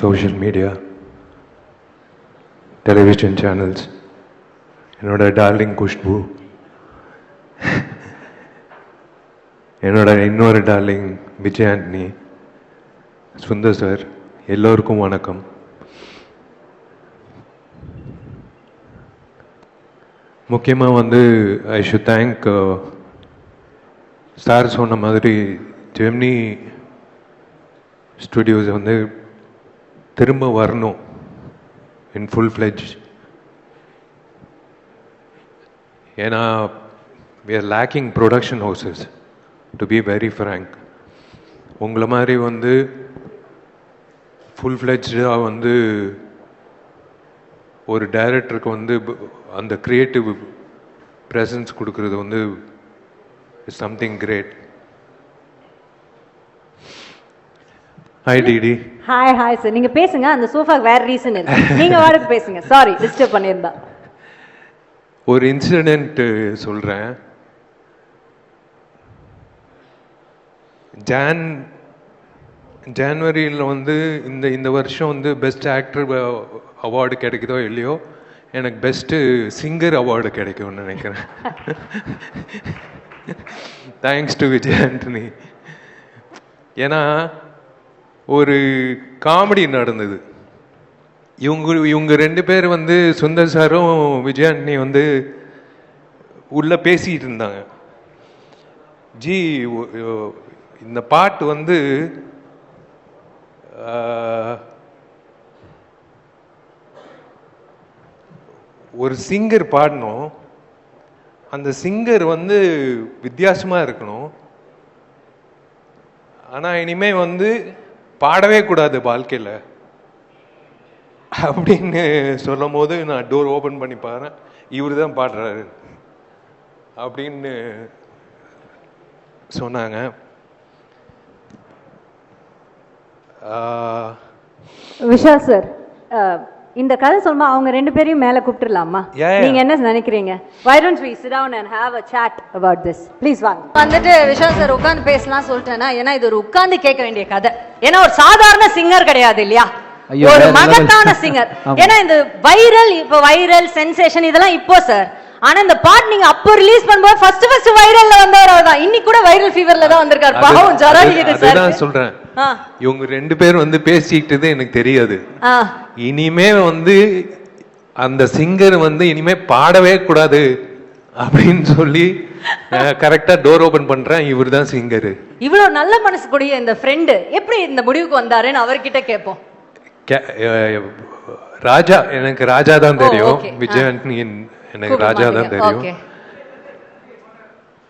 social media, television channels, என்னோட டார்லிங் குஷ்பு, என்னோட இன்னொரு டார்லிங் விஜய் ஆண்டனி, சுந்தர் சார், எல்லோருக்கும் வணக்கம். முக்கியமாக வந்து ஐ ஷுட் தேங்க் சார் சொன்ன மாதிரி ஜெமினி ஸ்டுடியோஸ் வந்து திரும்ப வரணும் இன் ஃபுல் ஃப்ளெஜ். ஏன்னா we are lacking production houses, to be very frank. உங்களை மாதிரி வந்து ஃபுல் ஃப்ளெஜ்டாக வந்து ஒரு டைரக்டருக்கு வந்து அந்த க்ரியேட்டிவ் ப்ரெசன்ஸ் கொடுக்கறது வந்து is something great. Hi Didi. Hi sir, நீங்க பேசுங்க. அந்த சோஃபாக்கு வேற ரீசன் இருக்கு, நீங்க வாடகை பேசுங்க. சாரி டிஸ்டர்ப் பண்ணியிருந்தா. ஒரு இன்சிடென்ட் சொல்றேன். ஜான்வரியில் வந்து இந்த வருஷம் வந்து பெஸ்ட் ஆக்டர் அவார்டு கிடைக்குதோ இல்லையோ, எனக்கு பெஸ்ட்டு சிங்கர் அவார்டு கிடைக்கும்னு நினைக்கிறேன். Thanks to Vijay Antony. ஏன்னா ஒரு காமெடி நடந்தது. இவங்க ரெண்டு பேர் வந்து சுந்தர் சாரும் விஜய் ஆண்டனி வந்து உள்ள பேசிட்டு இருந்தாங்க. ஜி இந்த பாட்டு வந்து ஒரு சிங்கர் பாடணும், அந்த சிங்கர் வந்து வித்தியாசமா இருக்கணும், ஆனா இனிமே வந்து பாடவே கூடாது வாழ்க்கையில் அப்படின்னு சொல்லும் போது நான் டோர் ஓபன் பண்ணி பாரு, இவரு தான் பாடுறாரு அப்படின்னு சொன்னாங்க. விஷால் சார், இந்த கதை சொல்லுமா அவங்க ரெண்டு பேரையும் மேல கூப்பிட்டுலாமா? நீங்க என்ன நினைக்கிறீங்க? Why don't we sit down and have a chat about this? Please வாங்க. வந்துட்டு விஷால் சார் உட்கார்ந்து பேசலாம் சொல்லிட்டேன்னா, ஏன்னா இது ஒரு உட்கார்ந்து கேட்க வேண்டிய கதை. ஏன்னா ஒரு சாதாரண சிங்கர் கிடையாது இல்லையா, ஒரு மகத்தான சிங்கர். ஏன்னா இந்த வைரல், இப்ப வைரல் சென்சேஷன் இதெல்லாம் இப்போ சார். ஆனா இந்த பாட் நீங்க அப்போ ரிலீஸ் பண்ணும்போது ஃபர்ஸ்ட் வைரல்ல வந்தவர் அவர்தான். இன்னைக்கு கூட வைரல் ஃபீவர்ல தான் வந்திருக்காரு. பாவம் ஜராஜிக்கு சார். நான் சொல்றேன், இவங்க ரெண்டு பேர் வந்து பேசிக்கிட்டது எனக்கு தெரியாது. இனிமே வந்து அந்த சிங்கர் வந்து இனிமே பாடவே கூடாது அப்படின்னு சொல்லி கரெக்டா டோர் ஓபன் பண்றேன், இவர் தான் சிங்கர். இவ்வளவு நல்ல மனசு கூடிய இந்த ஃப்ரெண்டு எப்படி இந்த முடிவுக்கு வந்தாருன்னு அவர்கிட்ட கேட்போம். ராஜா, எனக்கு ராஜா தான் தெரியும். விஜய் ஆண்டனி எனக்கு ராஜா தான் தெரியும்.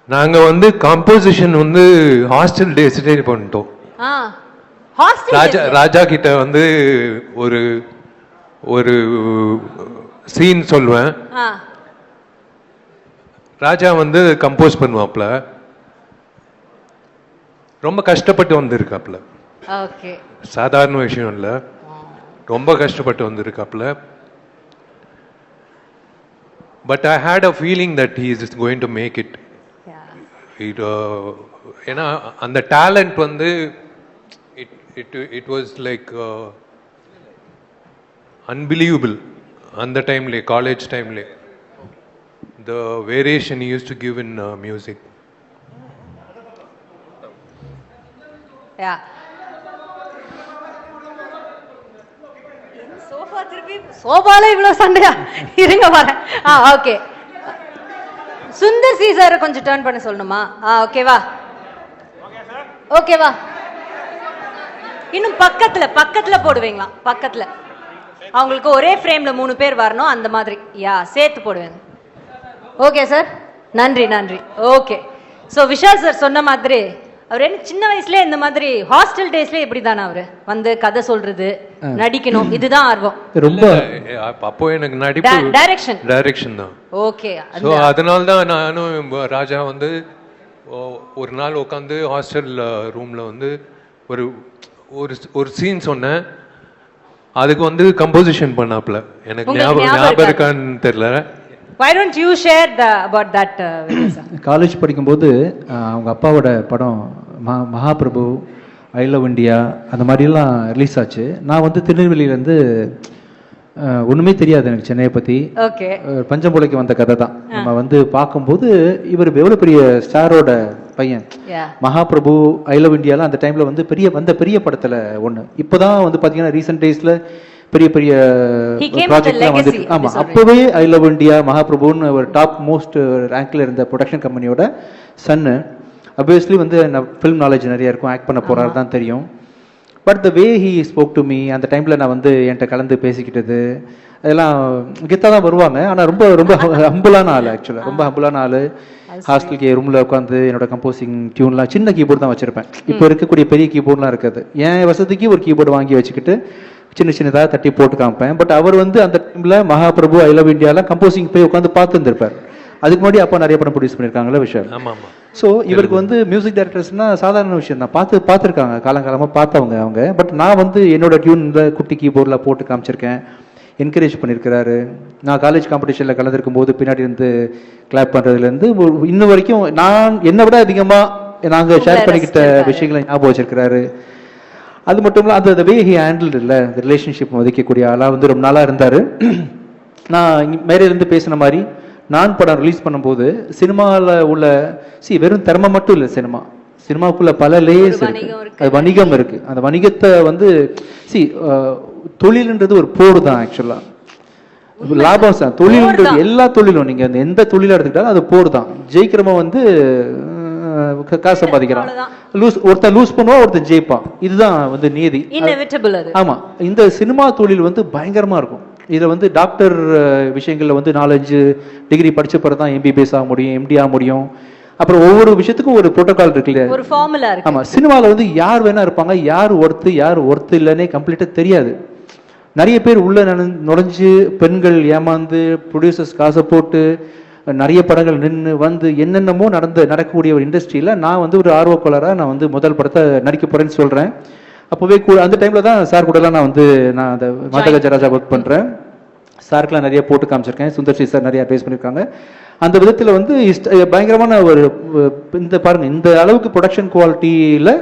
நாங்க வந்து காம்போசிஷன் வந்து ஹாஸ்டல் டேஸ்டே பண்ணிட்டோம். ராஜா கிட்ட வந்து ஒரு ஒரு சீன் சொல்லுவேன், ராஜா வந்து கம்போஸ் பண்ணுவாப்ல. ரொம்ப கஷ்டப்பட்டு வந்திருக்காப்ல, சாதாரண விஷயம் இல்ல, ரொம்ப கஷ்டப்பட்டு வந்திருக்காப்ல. But I had a feeling that he is going to make it. ஏன்னா அந்த டேலண்ட் வந்து it was like unbelievable. அந்த டைம்ல, காலேஜ் டைம்ல, the variation he used to give in music. சோபால இவ்வளவு சண்டையா? இருங்க வரேன். ஓகே, சுந்தர் சி சார் கொஞ்சம் டர்ன் பண்ண சொல்லணுமா? ஓகேவா? ஓகேவா? இன்னும் பக்கத்துல போடுவீங்களா? பக்கத்துல அவங்களுக்கு ஒரே ஃப்ரேம்ல 3 பேர் வரணும், அந்த மாதிரி சேர்த்து போடுவேன். ஓகே சார், நன்றி. ஓகே, சோ விஷால் சார் சொன்ன மாதிரி அவர் என்ன சின்ன வயசுல இந்த மாதிரி ஹாஸ்டல் டேஸ்ல இப்படிதானே அவரு வந்து கதை சொல்றது, நடிக்கணும், இதுதான் ஆர்வம். ரொம்ப அப்போ எனக்கு நடிப்பு டைரக்ஷன் தான். ஓகே, சோ அதனால தான் நானும் ராஜா வந்து ஒரு நாள் உட்காந்து ஹாஸ்டல் ரூம்ல வந்து ஒரு ஒரு சீன் சொன்னேன், அதுக்கு வந்து கம்போசிஷன் பண்ணாப்ல. எனக்கு ஞாபகம் இருக்கான்னு தெரியல. Why don't you share about that? College படிக்கும்போது அவங்க அப்பாவோட படம் மகாபிரபு, ஐ லவ் இண்டியா அந்த மாதிரிலாம் ரிலீஸ் ஆச்சு. நான் வந்து திருநெல்வேலியிலேருந்து ஒன்றுமே தெரியாது எனக்கு சென்னையை பற்றி. பஞ்சம்புலைக்கு வந்த கதை தான். நம்ம வந்து பார்க்கும்போது இவர் எவ்வளோ பெரிய ஸ்டாரோட பையன். மகாபிரபு, ஐ லவ் இண்டியாலாம் அந்த டைமில் வந்து பெரிய படத்தில் ஒன்று. இப்போ தான் வந்து பார்த்தீங்கன்னா ரீசெண்ட் டேஸில் பெரிய ப்ராஜெக்ட்லாம் வந்துட்டு. ஆமாம், அப்போவே ஐ லவ் இண்டியா, மகாபிரபுன்னு ஒரு டாப் மோஸ்ட் ரேங்க்ல இருந்த ப்ரொடக்ஷன் கம்பெனியோட சன்னு. அப்வியஸ்லி வந்து ஃபிலிம் நாலேஜ் நிறைய இருக்கும், ஆக்ட் பண்ண போறாரு தான் தெரியும். But the way he spoke to me, அந்த டைமில் நான் வந்து என்கிட்ட கலந்து பேசிக்கிட்டது அதெல்லாம் கெத்தாக தான் வருவாங்க. ஆனால் ரொம்ப ரொம்ப ஹம்புளான ஆள், ஆக்சுவலாக ரொம்ப ஹம்புளான ஆள். ஹாஸ்டலுக்கு ரூமில் உட்காந்து என்னோட கம்போசிங் டியூன்லாம் சின்ன கீபோர்டு தான் வச்சுருப்பேன். இப்போ இருக்கக்கூடிய பெரிய கீபோர்ட்லாம் இருக்காது. என் வசதிக்கு ஒரு கீபோர்டு வாங்கி வச்சுக்கிட்டு சின்னதாக தட்டி போட்டு காமிப்பேன். பட் அவர் வந்து அந்த டைமில் மகாபிரபு, ஐ லவ் இண்டியாலாம் கம்போசிங் போய் உட்காந்து பார்த்து இருந்திருப்பார். அதுக்கு முன்னாடி அப்பா நிறைய படம் ப்ரொடியூஸ் பண்ணியிருக்காங்கல்ல விஷால். ஆமா ஆமா. ஸோ இவருக்கு வந்து மியூசிக் டைரக்டர்ஸ்னா சாதாரண விஷயம் தான், பார்த்துருக்காங்க காலங்காலமாக பார்த்தவங்க அவங்க. பட் நான் வந்து என்னோட டியூன்ல குட்டி கீபோர்டில் போட்டு காமிச்சிருக்கேன், என்கரேஜ் பண்ணியிருக்கிறாரு. நான் காலேஜ் காம்படிஷனில் கலந்துருக்கும் போது பின்னாடி இருந்து கிளாப் பண்ணுறதுலேருந்து இன்னும் வரைக்கும் நான் என்னை விட அதிகமாக நாங்கள் ஷேர் பண்ணிக்கிட்ட விஷயங்களை ஞாபகம் வச்சிருக்கிறாரு. அது மட்டும் இல்லை, அந்த வே ஹி ஹேண்டில் இல்லை அந்த ரிலேஷன்ஷிப் மதிக்கக்கூடிய ஆளாக வந்து ரொம்ப நாளாக இருந்தார். நான் மேலேருந்து பேசின மாதிரி நான் படம் ரிலீஸ் பண்ணும்போது சினிமாவில் உள்ள வெறும் திறமை மட்டும் இல்லை, சினிமாவுக்குள்ள பல லேயர்ஸ் இருக்கு, அது வணிகம் இருக்கு. அந்த வணிகத்தை வந்து தொழில்ன்றது ஒரு போர் தான் ஆக்சுவலா, லாபம் தான் தொழில்ன்றது. எல்லா தொழிலும் நீங்க எந்த தொழில எடுத்துக்கிட்டாலும் அது போர் தான். ஜெயிக்கிறவன் வந்து காசு சம்பாதிக்கிறான், ஒருத்தன் லூஸ் பண்ணுவான், ஒருத்தன் ஜெயிப்பான். இதுதான் வந்து நீதி. ஆமா, இந்த சினிமா தொழில் வந்து பயங்கரமா இருக்கும். இதுல வந்து டாக்டர் விஷயங்கள்ல வந்து 4-5 டிகிரி படிச்ச பிறகு தான் MBBS ஆக முடியும், MD ஆக முடியும். அப்புறம் ஒவ்வொரு விஷயத்துக்கும் ஒரு புரோட்டோகால் இருக்கு இல்லையா, ஒரு ஃபார்முலா இருக்கு. ஆமா, சினிமாவில் வந்து யார் வேணா இருப்பாங்க, யார் ஒர்த்து இல்லைன்னே கம்ப்ளீட்டா தெரியாது. நிறைய பேர் உள்ள நுழைஞ்சு பெண்கள் ஏமாந்து ப்ரொடியூசர்ஸ் காசை போட்டு நிறைய படங்கள் நின்று வந்து என்னென்னமோ நடக்கக்கூடிய ஒரு இண்டஸ்ட்ரியில நான் வந்து ஒரு ஆர்வக்கோளராக நான் வந்து முதல் படத்தை நடிக்க போறேன்னு சொல்றேன். அப்போவே அந்த டைம்ல தான் சார் கூடலாம் நான் அந்த மாதகஜராஜா ஒர்க் பண்றேன். சாருக்குலாம் நிறைய போட்டு காமிச்சிருக்கேன், சுந்தர்சி சார் நிறைய அட்வைஸ் பண்ணியிருக்காங்க. அந்த விதத்தில் வந்து பயங்கரமான ஒரு இந்த பாருங்க, இந்த அளவுக்கு ப்ரொடக்ஷன் குவாலிட்டியில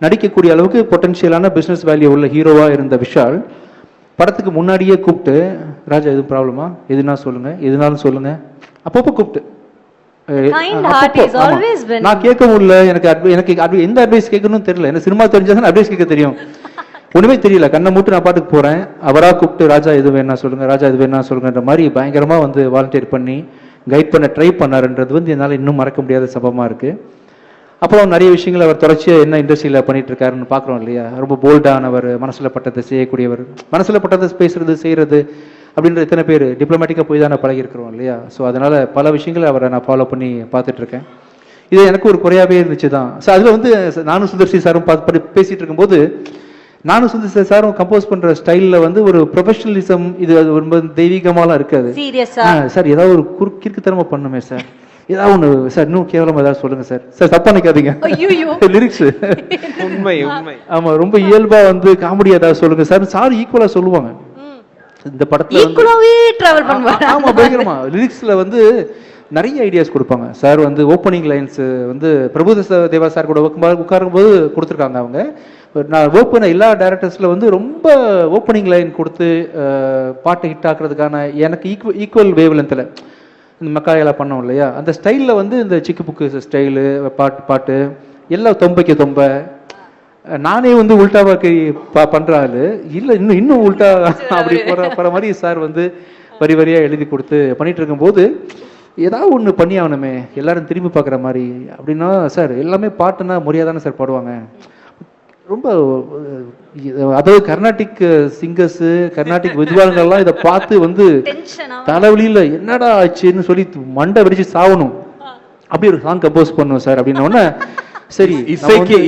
நடிக்கக்கூடிய அளவுக்கு பொட்டன்ஷியலான பிசினஸ் வேல்யூ உள்ள ஹீரோவா இருந்த விஷால் படத்துக்கு முன்னாடியே கூப்பிட்டு, ராஜா எதுவும் ப்ராப்ளமா, எதுனாலும் சொல்லுங்க அப்பப்போ கூப்பிட்டு, நான் கேட்க முடியல, எனக்கு எந்த அட்வைஸ் கேட்கணும்னு தெரியல, எனக்கு சினிமா தெரிஞ்சா அட்வைஸ் கேட்க தெரியும், ஒண்ணுமே தெரியல, கண்ணை மூட்டு நான் பாட்டுக்கு போறேன். அவரா கூப்பிட்டு ராஜா எது வேணா சொல்லுங்கன்ற மாதிரி பயங்கரமா வந்து வாலண்டியர் பண்ணி கைட் பண்ண ட்ரை பண்ணாருன்றது வந்து என்னால் இன்னும் மறக்க முடியாத சம்பவமா இருக்கு. அப்புறம் நிறைய விஷயங்கள் அவர் தொடர்ச்சியா என்ன இண்டஸ்ட்ரியில பண்ணிட்டு இருக்காருன்னு பாக்குறோம் இல்லையா. ரொம்ப போல்டானவர், மனசுல பட்டதை செய்யக்கூடியவர், மனசுல பட்டதை பேசுறது செய்யறது அப்படின்ற எத்தனை பேர் டிப்ளமேட்டிக்கா போய் தானே பழகி இருக்கிறோம் இல்லையா. ஸோ அதனால பல விஷயங்களை அவரை நான் ஃபாலோ பண்ணி பார்த்துட்டு இருக்கேன். இது எனக்கு ஒரு குறையாவே இருந்துச்சு தான். ஸோ அதுல வந்து நானும் சுந்தர்சி சாரும் பேசிட்டு இருக்கும்போது, நானும் சுந்தர்சி சாரும் கம்போஸ் பண்ற ஸ்டைல்ல வந்து ஒரு ப்ரொஃபஷனலிசம், இது ரொம்ப தெய்வீகமாலாம் இருக்காது. சார் ஏதாவது ஒரு கிறுக்குத்தனமா பண்ணுமே சார், ஏதாவது ஒண்ணு சார், இன்னும் கேவலமா ஏதாவது சொல்லுங்க சார் தப்பா நினைக்காதீங்க, லிரிக்ஸ் உண்மை. ஆமா, ரொம்ப இயல்பா வந்து காமெடி ஏதாவது சொல்லுங்க சார் ஈக்குவலா சொல்லுவாங்க. இந்த படத்துல ஆமா பயங்கரமா லிரிக்ஸ்ல வந்து நிறைய ஐடியாஸ் கொடுப்பாங்க சார். வந்து ஓப்பனிங் லைன்ஸ் வந்து பிரபு தேவா சார் கூட உட்காரும் போது கொடுத்துருக்காங்க அவங்க. நான் ஒர்க் பண்ண எல்லா டைரக்டர்ஸ்ல வந்து ரொம்ப ஓப்பனிங் லைன் கொடுத்து பாட்டை ஹிட் ஆக்குறதுக்கான எனக்கு ஈக்குவல் வேவ் லென்த்ல இந்த மக்காயெல்லாம் பண்ணோம் இல்லையா, அந்த ஸ்டைல்ல வந்து இந்த சிக்கு புக்கு ஸ்டைலு பாட்டு எல்லாம் தொம்பை நானே வந்து உல்டாவாக்கு பண்றாரு இல்ல, இன்னும் உல்டா அப்படி போற மாதிரி சார் வந்து வரியா எழுதி கொடுத்து பண்ணிட்டு இருக்கும் போது, ஏதாவது ஒண்ணு பண்ணி ஆகணுமே எல்லாரும் திரும்பி பாக்குற மாதிரி அப்படின்னா, சார் எல்லாமே பாட்டுன்னா முறையாதானே சார் பாடுவாங்க. ரொம்ப அதாவது கர்நாடிக் சிங்கர்ஸ், கர்நாடிக் வித்வான்கள்லாம் இதை பார்த்து வந்து தலைவலியில என்னடா ஆச்சுன்னு சொல்லி மண்டை வெடிச்சு சாவணும். அப்படி ஒரு சாங் கம்போஸ் பண்ணுவோம் சார் அப்படின்னா, சரி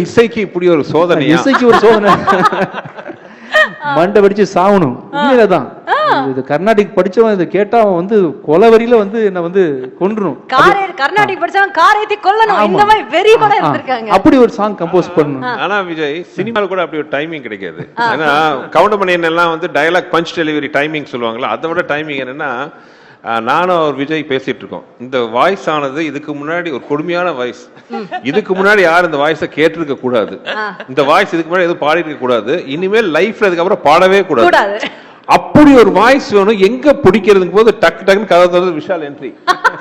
இசைக்கு இப்படி ஒரு சோதனை, இசைக்கு ஒரு சோதனை, மண்டை வெடிச்சு சாவணும். உண்மையிலதான் இது கர்நாடிக் படிச்சவன் இதை கேட்டா அவன் வந்து கொலவரியில வந்து என்ன வந்து கொன்றணும். கர்நாடிக் படிச்சவன் காரேத்தி கொல்லணும், இந்த மாதிரி வெறி கூட இருந்திருக்காங்க. அப்படி ஒரு சாங் கம்போஸ் பண்ணணும். ஆனா விஜய் சினிமால கூட அப்படி ஒரு டைமிங் கிடைக்காது. ஏன்னா கவுண்டமணியன் எல்லாம் வந்து டயலாக் பஞ்ச் டெலிவரி டைமிங் சொல்லுவாங்களா, அதை விட டைமிங் என்னன்னா, நானும் அவர் விஜய் பேசிட்டு இருக்கோம். இந்த வாய்ஸ் ஆனது இதுக்கு முன்னாடி ஒரு கொடுமையான வாய்ஸ், இதுக்கு முன்னாடி யாரும் இந்த வாய்ஸை கேட்டிருக்க கூடாது, இந்த வாய்ஸ் இதுக்கு முன்னாடி எதுவும் பாடி இருக்க கூடாது, இனிமேல் லைஃப்ல இதுக்கப்புறம் பாடவே கூடாது, அப்படி ஒரு வாய்ஸ் வேணும். எங்க பிடிக்கிறதுக்கு போது டக்குன்னு கதை தந்து விஷால் என்ட்ரி,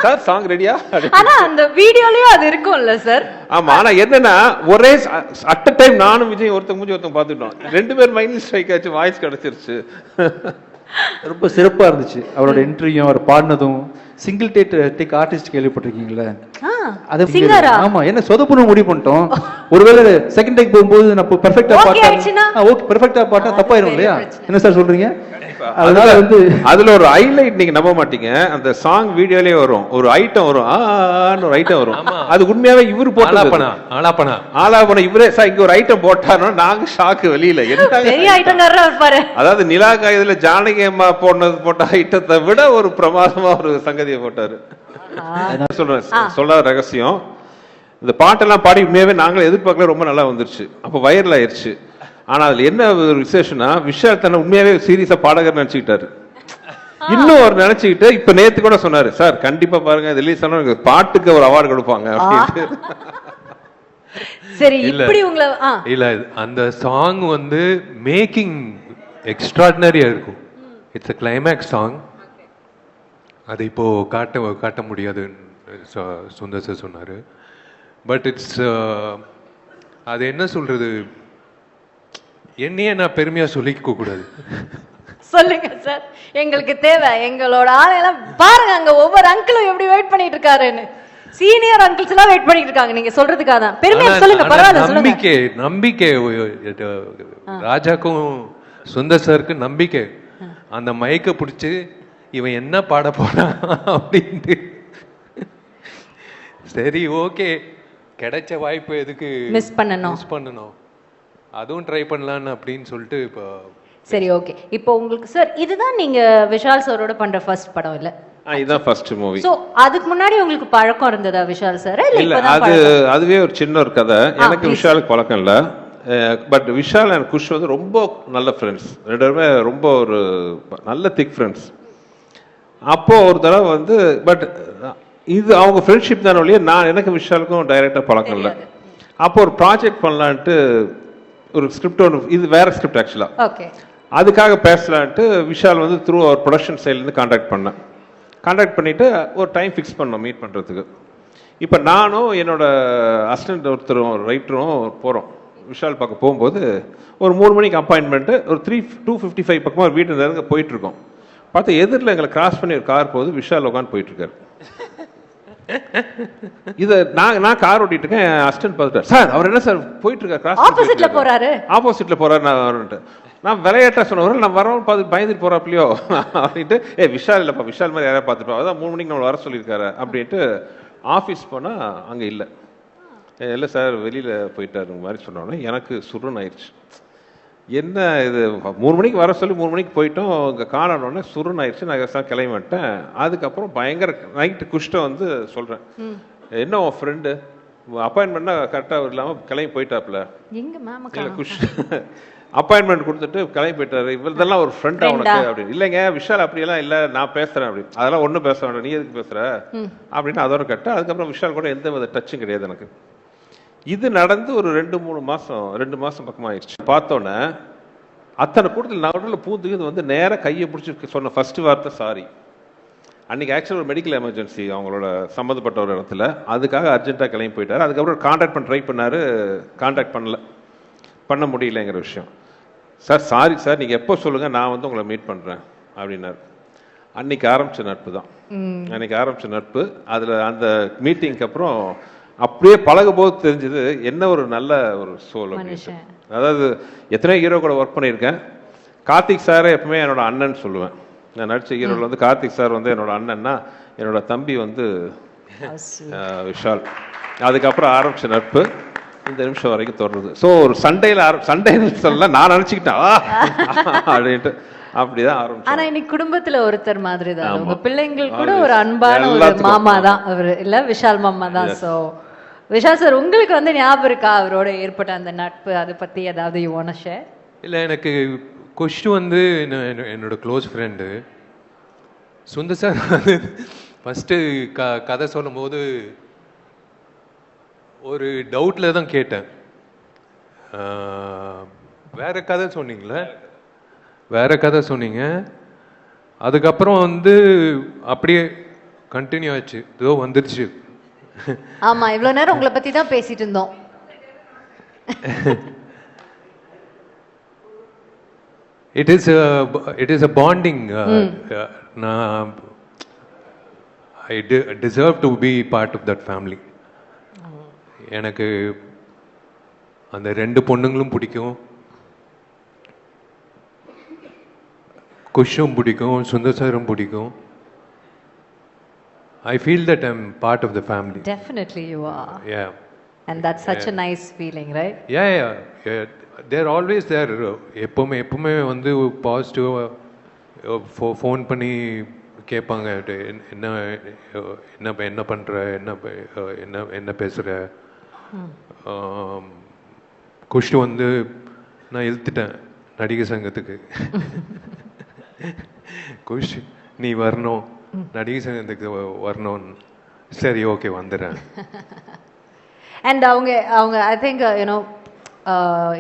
சார் சாங் ரெடியா. ஆனா அந்த வீடியோலயும் அது இருக்கும்ல சார். ஆமா, ஆனா என்னன்னா ஒரே அட் அ டைம் நானும் விஜய் ஒருத்தங்க பாத்துட்டோம், 2 பேர் மைண்ட்ல ஸ்ட்ரைக் ஆச்சு, வாய்ஸ் கிடைச்சிருச்சு. ரொம்ப சிறப்பா இருந்துச்சு அவரோட என்ட்ரியும் அவர் பாடினதும். சிங்கிள் டேக் ஆர்டிஸ்ட் கேள்விப்பட்டிருக்கீங்களா? அது ஆமா, என்ன சொதப்புன்னு முடிவு பண்ணிட்டோம். ஒருவேளை செகண்ட் டேக் போகும்போது நான் பெர்ஃபெக்ட்டா பாட்டா ஓகே பெர்ஃபெக்ட்டா பாட்டா தப்பாயிரும் இல்லையா, என்ன சார் சொல்றீங்க? அதனால வந்து அதுல ஒரு ஹைலைட் நீங்க நம்ப மாட்டீங்க, அந்த சாங் வீடியோலயே வரும் ஒரு ஐட்டம் வரும், ஒரு ஐட்டம் வரும், அது உண்மையாவே இவரு போட்டது, ஆலாபனா இவரே சார் இங்க ஒரு ஐட்டம் போட்டாரோ, நாங்க ஷாக்கு வெளியில என்ன பெரிய ஐட்டம்காரரா இருப்பாரு. அதாவது நிலா காயத்துல ஜானகி அம்மா போட்ட ஐட்டத்தை விட ஒரு பிரமாதமா ஒரு சங்கதியை போட்டாரு. சொல்றேன், சொல்லாத ரகசியம். இந்த பாட்டெல்லாம் பாடி உண்மையாவே நாங்களே எதிர்பார்க்கல, ரொம்ப நல்லா வந்துருச்சு. அப்போ வைரல் ஆயிருச்சு. ஆனா அதுல என்ன ஒரு விசேஷம்னா, விஷால் தன்னை உண்மையாவே சீரியஸா பாடகர் நினைச்சுக்கிட்டாரு. இன்னும் அவர் நினைச்சுக்கிட்டு இப்ப நேத்து கூட சொன்னாரு, சார் கண்டிப்பா பாருங்க ரிலீஸ் ஆன பாட்டுக்கு ஒரு அவார்டு கொடுப்பாங்க அப்படின்ட்டு. சரி, இப்படி உங்களை இல்ல அந்த சாங் வந்து மேக்கிங் எக்ஸ்ட்ராடினரியா இருக்கும். It's a climax song. அது இப்போ காட்ட முடியாதுன்னு சுந்தர் சார் சொன்னாரு. பட் இட்ஸ் அது என்ன சொல்றது, என்னையே நான் பெருமையா சொல்லிக்க கூடாது. சொல்லுங்க சார், எங்களுக்கு தேவை. எங்களோட ஆளையெல்லாம் பாருங்க, அங்க ஒவ்வொரு அங்கிளும் எப்படி வெயிட் பண்ணிட்டு இருக்காருன்னு. சீனியர் அங்கிள்ஸ் எல்லாம் வெயிட் பண்ணிட்டு இருக்காங்க நீங்க சொல்றதுக்காக தான். பெருமையா சொல்லுங்க, பரவாயில்ல சொல்லுங்க. நம்பிக்கை ராஜாக்கும் சுந்தர் சாருக்கு நம்பிக்கை. அந்த மைக்க பிடிச்சு இவன் என்ன பாட போறான் அப்படின்ட்டு. சரி, ஓகே, கிடைச்ச வாய்ப்பு எதுக்கு மிஸ் பண்ணணும், அதுவும் ட்ரை பண்ணலான்னு அப்படின்னு சொல்லிட்டு இப்போ. சரி, ஓகே. இப்போ உங்களுக்கு சார் இதுதான் நீங்க விஷால் சாரோட பண்ற ஃபர்ஸ்ட் படம் இல்ல? இதுதான் ஃபர்ஸ்ட் மூவி. சோ அதுக்கு முன்னாடி உங்களுக்கு பழக்கம் இருந்ததா விஷால் சார்? இல்ல, அதுவே ஒரு சின்ன ஒரு கதை. எனக்கு விஷாலுக்கு பழக்கம் இல்ல. பட் விஷால் அண்ட் குஷ் வந்து ரொம்ப நல்ல ஃப்ரெண்ட்ஸ். ரெண்டு பேருமே ரொம்ப ஒரு நல்ல திக் ஃப்ரெண்ட்ஸ். அப்போ ஒரு தடவை வந்து பட் இது அவங்க ஃப்ரெண்ட்ஷிப் தானே ஒழிய எனக்கு விஷாலுக்கும் டைரக்டாக பழக்கம் இல்லை. அப்போ ஒரு ப்ராஜெக்ட் பண்ணலான்ட்டு ஒரு ஸ்கிரிப்ட் ஒன்று, இது வேற ஸ்கிரிப்ட் ஆக்சுவலாக, அதுக்காக பேசலான்ட்டு விஷால் வந்து த்ரூ அவர் ப்ரொடக்ஷன் சைட்லேருந்து கான்டாக்ட் பண்ணிவிட்டு ஒரு டைம் ஃபிக்ஸ் பண்ணோம் மீட் பண்ணுறதுக்கு. இப்போ நானும் என்னோட அசிஸ்டன்ட் ஒருத்தரும் ரைட்டரும் போகிறோம். விஷால் பார்க்க போகும்போது ஒரு 3 மணிக்கு அப்பாயின்மெண்ட்டு, ஒரு 2:55 பக்கமாக ஒரு வீட்டு நேரம் போயிட்டுருக்கோம். பார்த்து எதிரில் எங்களை கிராஸ் பண்ணி ஒரு கார் போகுது. விஷால் உட்காந்து போயிட்டுருக்காரு. இதை நான் கார் ஓட்டிட்டு இருக்கேன். அசிஸ்டன்ட் பார்த்துட்டார், சார் அவர் என்ன சார் போயிட்டு இருக்காரு, ஆப்போசிட்ல போறாரு. நான் விளையாட்டா சொன்னவர், நான் வரவன் பார்த்து பயந்துட்டு போறாப்லையோ அப்படின்ட்டு, விஷால் இல்லப்பா, விஷால் மாதிரி யாராவது பார்த்துப்பா, அதான் 3 மணிக்கு நம்மளை வர சொல்லியிருக்காரு அப்படின்ட்டு ஆஃபீஸ் போனால் அங்கே இல்லை சார் வெளியில் போயிட்டாரு மாதிரி சொன்னோன்னே எனக்கு சுருன்னு ஆயிடுச்சு. என்ன இது 3 மணிக்கு வர சொல்லி 3 மணிக்கு போயிட்டோம், இங்கே காணணுன்னே சுருன்னு ஆயிடுச்சு. நான் கிளம்பி வந்துட்டேன். அதுக்கப்புறம் பயங்கர நைட்டு குஷ்ட வந்து சொல்கிறேன், என்ன உன் ஃப்ரெண்டு அப்பாயின்மெண்ட்னா கரெக்டாக இல்லாமல் கிளம்பி போயிட்டாப்புல. குஷ் அப்பாயின்மெண்ட் கொடுத்துட்டு கிளம்பி போயிட்டாரு, இவர்தெல்லாம் ஒரு ஃப்ரெண்ட் அவனுக்கு அப்படின்னு. இல்லைங்க விஷால் அப்படியெல்லாம் இல்லை, நான் பேசுறேன் அப்படின்னு. அதெல்லாம் ஒன்றும் பேச வேண்டாம், நீ எதுக்கு பேசுற அப்படின்னு அதோட கட்ட. அதுக்கப்புறம் விஷால் கூட எந்த வித டச்சும் கிடையாது எனக்கு. இது நடந்து ஒரு 2 மாசம் பக்கமாக ஆயிடுச்சு. பார்த்தோன்னே அத்தனை கூட்டத்தில் நடுவில் பூந்துக்கு வந்து நேராக கையை பிடிச்சி சொன்ன ஃபர்ஸ்ட் வார்த்தை சாரி. அன்னைக்கு ஆக்சுவலாக ஒரு மெடிக்கல் எமர்ஜென்சி அவங்களோட சம்மந்தப்பட்ட ஒரு இடத்துல, அதுக்காக அர்ஜென்ட்டாக கிளம்பி போயிட்டார். அதுக்கப்புறம் கான்டாக்ட் பண்ண ட்ரை பண்ணாரு, கான்டாக்ட் பண்ண முடியலங்கிற விஷயம். சார் சாரி சார், நீங்கள் எப்போ சொல்லுங்கள், நான் வந்து உங்களை மீட் பண்ணுறேன் அப்படின்னாரு. அன்னைக்கு ஆரம்பித்த நட்பு அதில் அந்த மீட்டிங்க்கு அப்புறம் அப்படியே பழகும் போது தெரிஞ்சது என்ன ஒரு நல்ல ஒரு சோல். அதாவது எத்தனை ஹீரோ கூட ஒர்க் பண்ணியிருக்கேன். கார்த்திக் சாரை எப்பவுமே என்னோட அண்ணன் சொல்லுவேன். நான் நடித்த ஹீரோவில் வந்து கார்த்திக் சார் வந்து என்னோட அண்ணன்னா, என்னோட தம்பி வந்து விஷால். அதுக்கப்புறம் ஆரம்பிச்ச நட்பு இந்த நிமிஷம் வரைக்கும் தொடருது. ஸோ ஒரு சண்டையில் சொல்ல நான் நினச்சிக்கிட்டேன் அப்படின்ட்டு அப்படிதான் ஆரம்பிச்சோம். ஆனா இன்னைக்கு குடும்பத்துல ஒருத்தர் மாதிரி தான், உங்க பிள்ளைங்கள் கூட ஒரு அன்பான ஒரு மாமா தான் அவர், இல்ல விஷால் மாமா தான். ஸோ விஷால் சார், உங்களுக்கு வந்து ஞாபகம் இருக்கா அவரோட ஏற்பட்ட அந்த நட்பு, அதை பத்தி ஏதாவது யூ வாண்ட் டு ஷேர்? இல்லை, எனக்கு குஷ்டு வந்து என்னோட க்ளோஸ் ஃப்ரெண்டு. சுந்தர் சார் வந்து ஃபஸ்ட்டு கதை சொல்லும் போது ஒரு டவுட்டில் தான் கேட்டேன். வேற கதை சொன்னீங்க. அதுக்கப்புறம் வந்து அப்படியே கண்டினியூ ஆச்சு, ஏதோ வந்துருச்சு. ஆமா, இவ்வளவு நேரம் உங்களை பத்தி தான் பேசிட்டு இருந்தோம். It is a bonding. I deserve to be part of that family. எனக்கு அந்த 2 பொண்ணுங்களும் பிடிக்கும், குஷும் பிடிக்கும், சுந்தர் சாரும் பிடிக்கும். I feel that I'm part of the family. Definitely you are. Yeah. And that's such a nice feeling, right? Yeah. They're always there. எப்பவுமே வந்து பாசிட்டிவாக ஃபோன் பண்ணி கேட்பாங்க என்ன என்ன என்ன பண்ணுற என்ன என்ன என்ன பேசுகிற குஷ்டு வந்து நான் இழுத்துட்டேன் நடிகர் சங்கத்துக்கு குஷ் நீ வரணும் நடிகர் சங்கத்துக்கு வரணும் சரி ஓகே வந்துடுறேன் அண்ட் அவங்க ஐ திங்க் யூனோ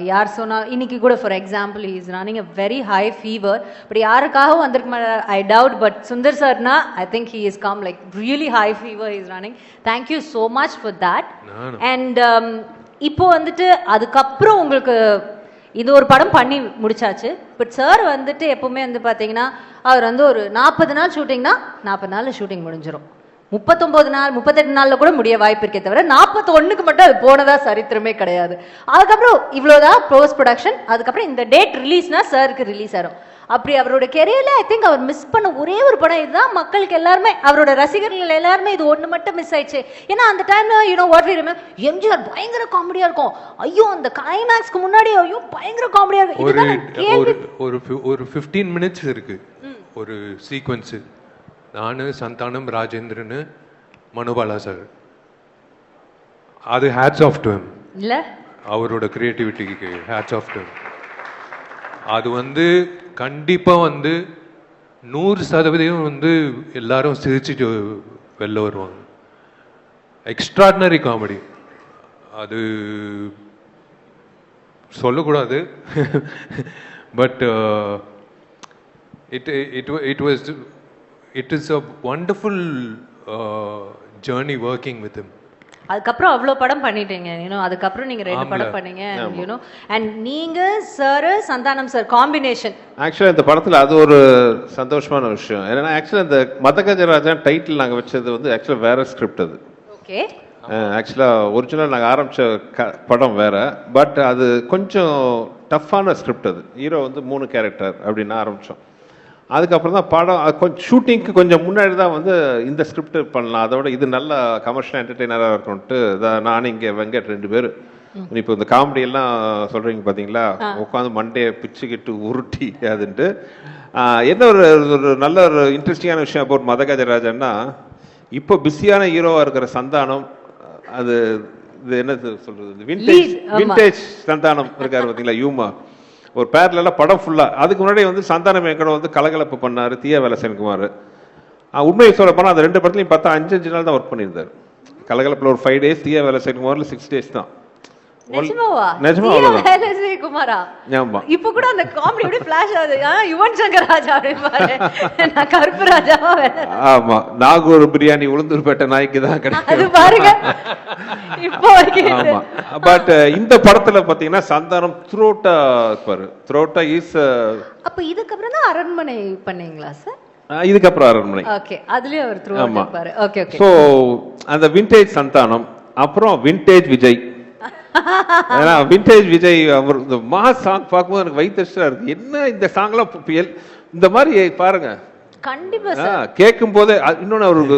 யார் சொன்னா இன்னைக்கு கூட for example is running a very high fever but யாருக்காகவும் வந்திருக்க மாட்டார் ஐ டவுட் பட் சுந்தர் சார்னா I think he is come like really high fever is running thank you so much for that and இப்போ வந்துட்டு அதுக்கப்புறம் உங்களுக்கு இது ஒரு படம் பண்ணி முடிச்சாச்சு பட் சார் வந்துட்டு எப்பவுமே வந்து பார்த்தீங்கன்னா அவர் வந்து ஒரு 40 நாள் ஷூட்டிங்னா 40 நாளில் ஷூட்டிங் முடிஞ்சிடும் 39 நாள் 38 நாள்ல கூட முடிய வாய்ப்பு இருக்கே தவிர 41க்கு மட்டும் அது போனதா சரித்திரமே கிடையாது. அதுக்கப்புறம் இவ்வளவுதான் போஸ்ட் ப்ரொடக்ஷன். அதுக்கப்புறம் இந்த டேட் ரிலீஸ்னா சாருக்கு ரிலீஸ் ஆகும். அப்படி அவரோட கெரியர்ல ஐ திங்க் அவர் மிஸ் பண்ண ஒரே ஒரு படம் இதுதான். மக்களுக்கு எல்லாருமே அவரோட ரசிகர்கள் எல்லாருமே இது ஒண்ணு மட்டும் மிஸ் ஆயிடுச்சு. ஏன்னா அந்த டைம்ல you know what we remember MGR பயங்கர காமெடியா இருக்கும். ஐயோ அந்த கிளைமேக்ஸ்க்கு முன்னாடி ஐயோ பயங்கர காமெடியா இருக்கும். ஒரு 15 மினிட்ஸ் இருக்கு ஒரு சீக்வன்ஸ். நானு சந்தானம் ராஜேந்திரன் மனுபாலா சார். அது ஹேட்ஸ் ஆஃப் டு ஹிம். இல்ல அவரோட கிரியேட்டிவிட்டிக்கு ஹேட்ஸ் ஆஃப் டு ஹிம். அது வந்து கண்டிப்பா வந்து 100% எல்லாரும் சிரிச்சுட்டு வெளில வருவாங்க. Extraordinary comedy. அது சொல்லக்கூடாது. But it is a wonderful journey working with him. அதுக்கப்புறம் அவ்வளோ படம் பண்ணிட்டீங்க. அதுக்கப்புறம் நீங்க 2 படம் பண்ணீங்க. அண்ட் நீங்க சார் சந்தானம் சார் காம்பினேஷன் ஆக்சுவலா இந்த படத்துல அது ஒரு சந்தோஷமான விஷயம். ஏன்னா ஆக்சுவலா இந்த மதகஜராஜா டைட்டில் நாங்க வச்சது வந்து ஆக்சுவலா வேற ஸ்கிரிப்ட். அது ஓகே. ஆக்சுவலா ஒரிஜினல் நாங்க ஆரம்பிச்ச படம் வேற. பட் அது கொஞ்சம் டஃப்பான ஸ்கிரிப்ட். அது ஹீரோ வந்து 3 கேரக்டர் அப்படின்னு ஆரம்பிச்சோம். அதுக்கப்புறம் தான் படம் கொஞ்சம் ஷூட்டிங்க்கு கொஞ்சம் முன்னாடி தான் வந்து இந்த ஸ்கிரிப்ட் பண்ணலாம், அதோட இது நல்ல கமர்ஷியல் என்டர்டெய்னராக இருக்கும்ட்டு நான் இங்கே வெங்கட் 2 பேர் இப்போ இந்த காமெடி எல்லாம் சொல்றீங்க பார்த்தீங்களா, உட்காந்து மண்டையை பிச்சுக்கிட்டு உருட்டி அதுன்ட்டு. என்ன ஒரு நல்ல ஒரு இன்ட்ரெஸ்டிங்கான விஷயம் அபவுட் மதகஜராஜன்னா, இப்போ பிஸியான ஹீரோவாக இருக்கிற சந்தானம், அது இது என்ன சொல்றது, விண்டேஜ் சந்தானம் இருக்காரு பார்த்தீங்களா, யூமா ஒரு பேர்ல படம் ஃபுல்லா. அதுக்கு முன்னாடி வந்து சந்தானம் எங்கட வந்து கலகலப்பு பண்ணாரு தீயா வேலை சென்குமார். உண்மையை சொல்ல போனா அந்த 2 படத்துலையும் பார்த்தா 5 நாள் தான் ஒர்க் பண்ணியிருந்தாரு. கலகலப்புல ஒரு 5 டேஸ், தீயா வேலை சென்குமார்ல 6 டேஸ் தான். இப்ப கூட அந்த காமெடி அப்படியே ஃபிளாஷ் ஆகுது. யுவன் சங்கர் ராஜா அப்படியே நான் கருப்பு ராஜாவா. ஆமா, நாகூர் பிரியாணி உளுந்தூர்பேட்டை நாய்க்கு தான் கிடைக்கும் பாருங்க இப்போ வரைக்கும். ஆமா, பட் இந்த படத்துல பாத்தீங்கன்னா சந்தானம் த்ரோட்டா இருப்பாரு. த்ரோட்டா இஸ் அப்ப இதுக்கப்புறம் தான் அரண்மனை பண்ணீங்களா சார்? இதுக்கப்புறம் அரண்மனை. ஓகே, அதுலயே அவர் த்ரோட்டா இருப்பாரு. Okay okay. சோ அந்த விண்டேஜ் சந்தானம், அப்புறம் விண்டேஜ் விஜய். ஏன்னா விண்டேஜ் விஜய் அவர் இந்த மாஸ் சாங் பார்க்கும்போது எனக்கு வயிற்றுச்சலா இருக்கு. என்ன இந்த சாங்லாம் இந்த மாதிரி பாருங்க, கண்டிப்பா கேட்கும் போதே. இன்னொன்னு அவருக்கு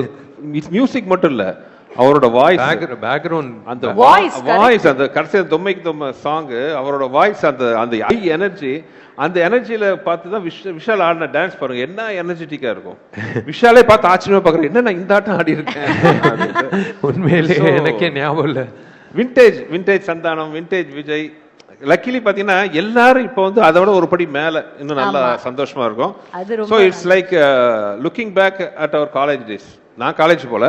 மியூசிக் மட்டும் இல்ல, அவரோட வாய்ஸ், பேக்ரவுண்ட், அந்த வாய்ஸ், அந்த கடைசியில் தொம்மைக்கு தொம்மை சாங், அவரோட வாய்ஸ், அந்த ஐ எனர்ஜி, அந்த எனர்ஜியில பார்த்து தான் விஷால் ஆடின டான்ஸ் பாருங்க, என்ன எனர்ஜெட்டிக்கா இருக்கும். விஷாலே பார்த்து ஆச்சரியமா பாக்குறேன், என்ன நான் இந்த ஆட்டம் ஆடி இருக்கேன். உண்மையிலேயே எனக்கே ஞாபகம் இல்லை. Vintage Santhanam, vintage Vijay. Luckily பாத்தீங்கன்னா எல்லாரும் இப்போ வந்து அதோட ஒரு படி மேல, இன்னும் நல்லா சந்தோஷமா இருக்கும். So it's like looking back at our college days. நான் காலேஜ் போல,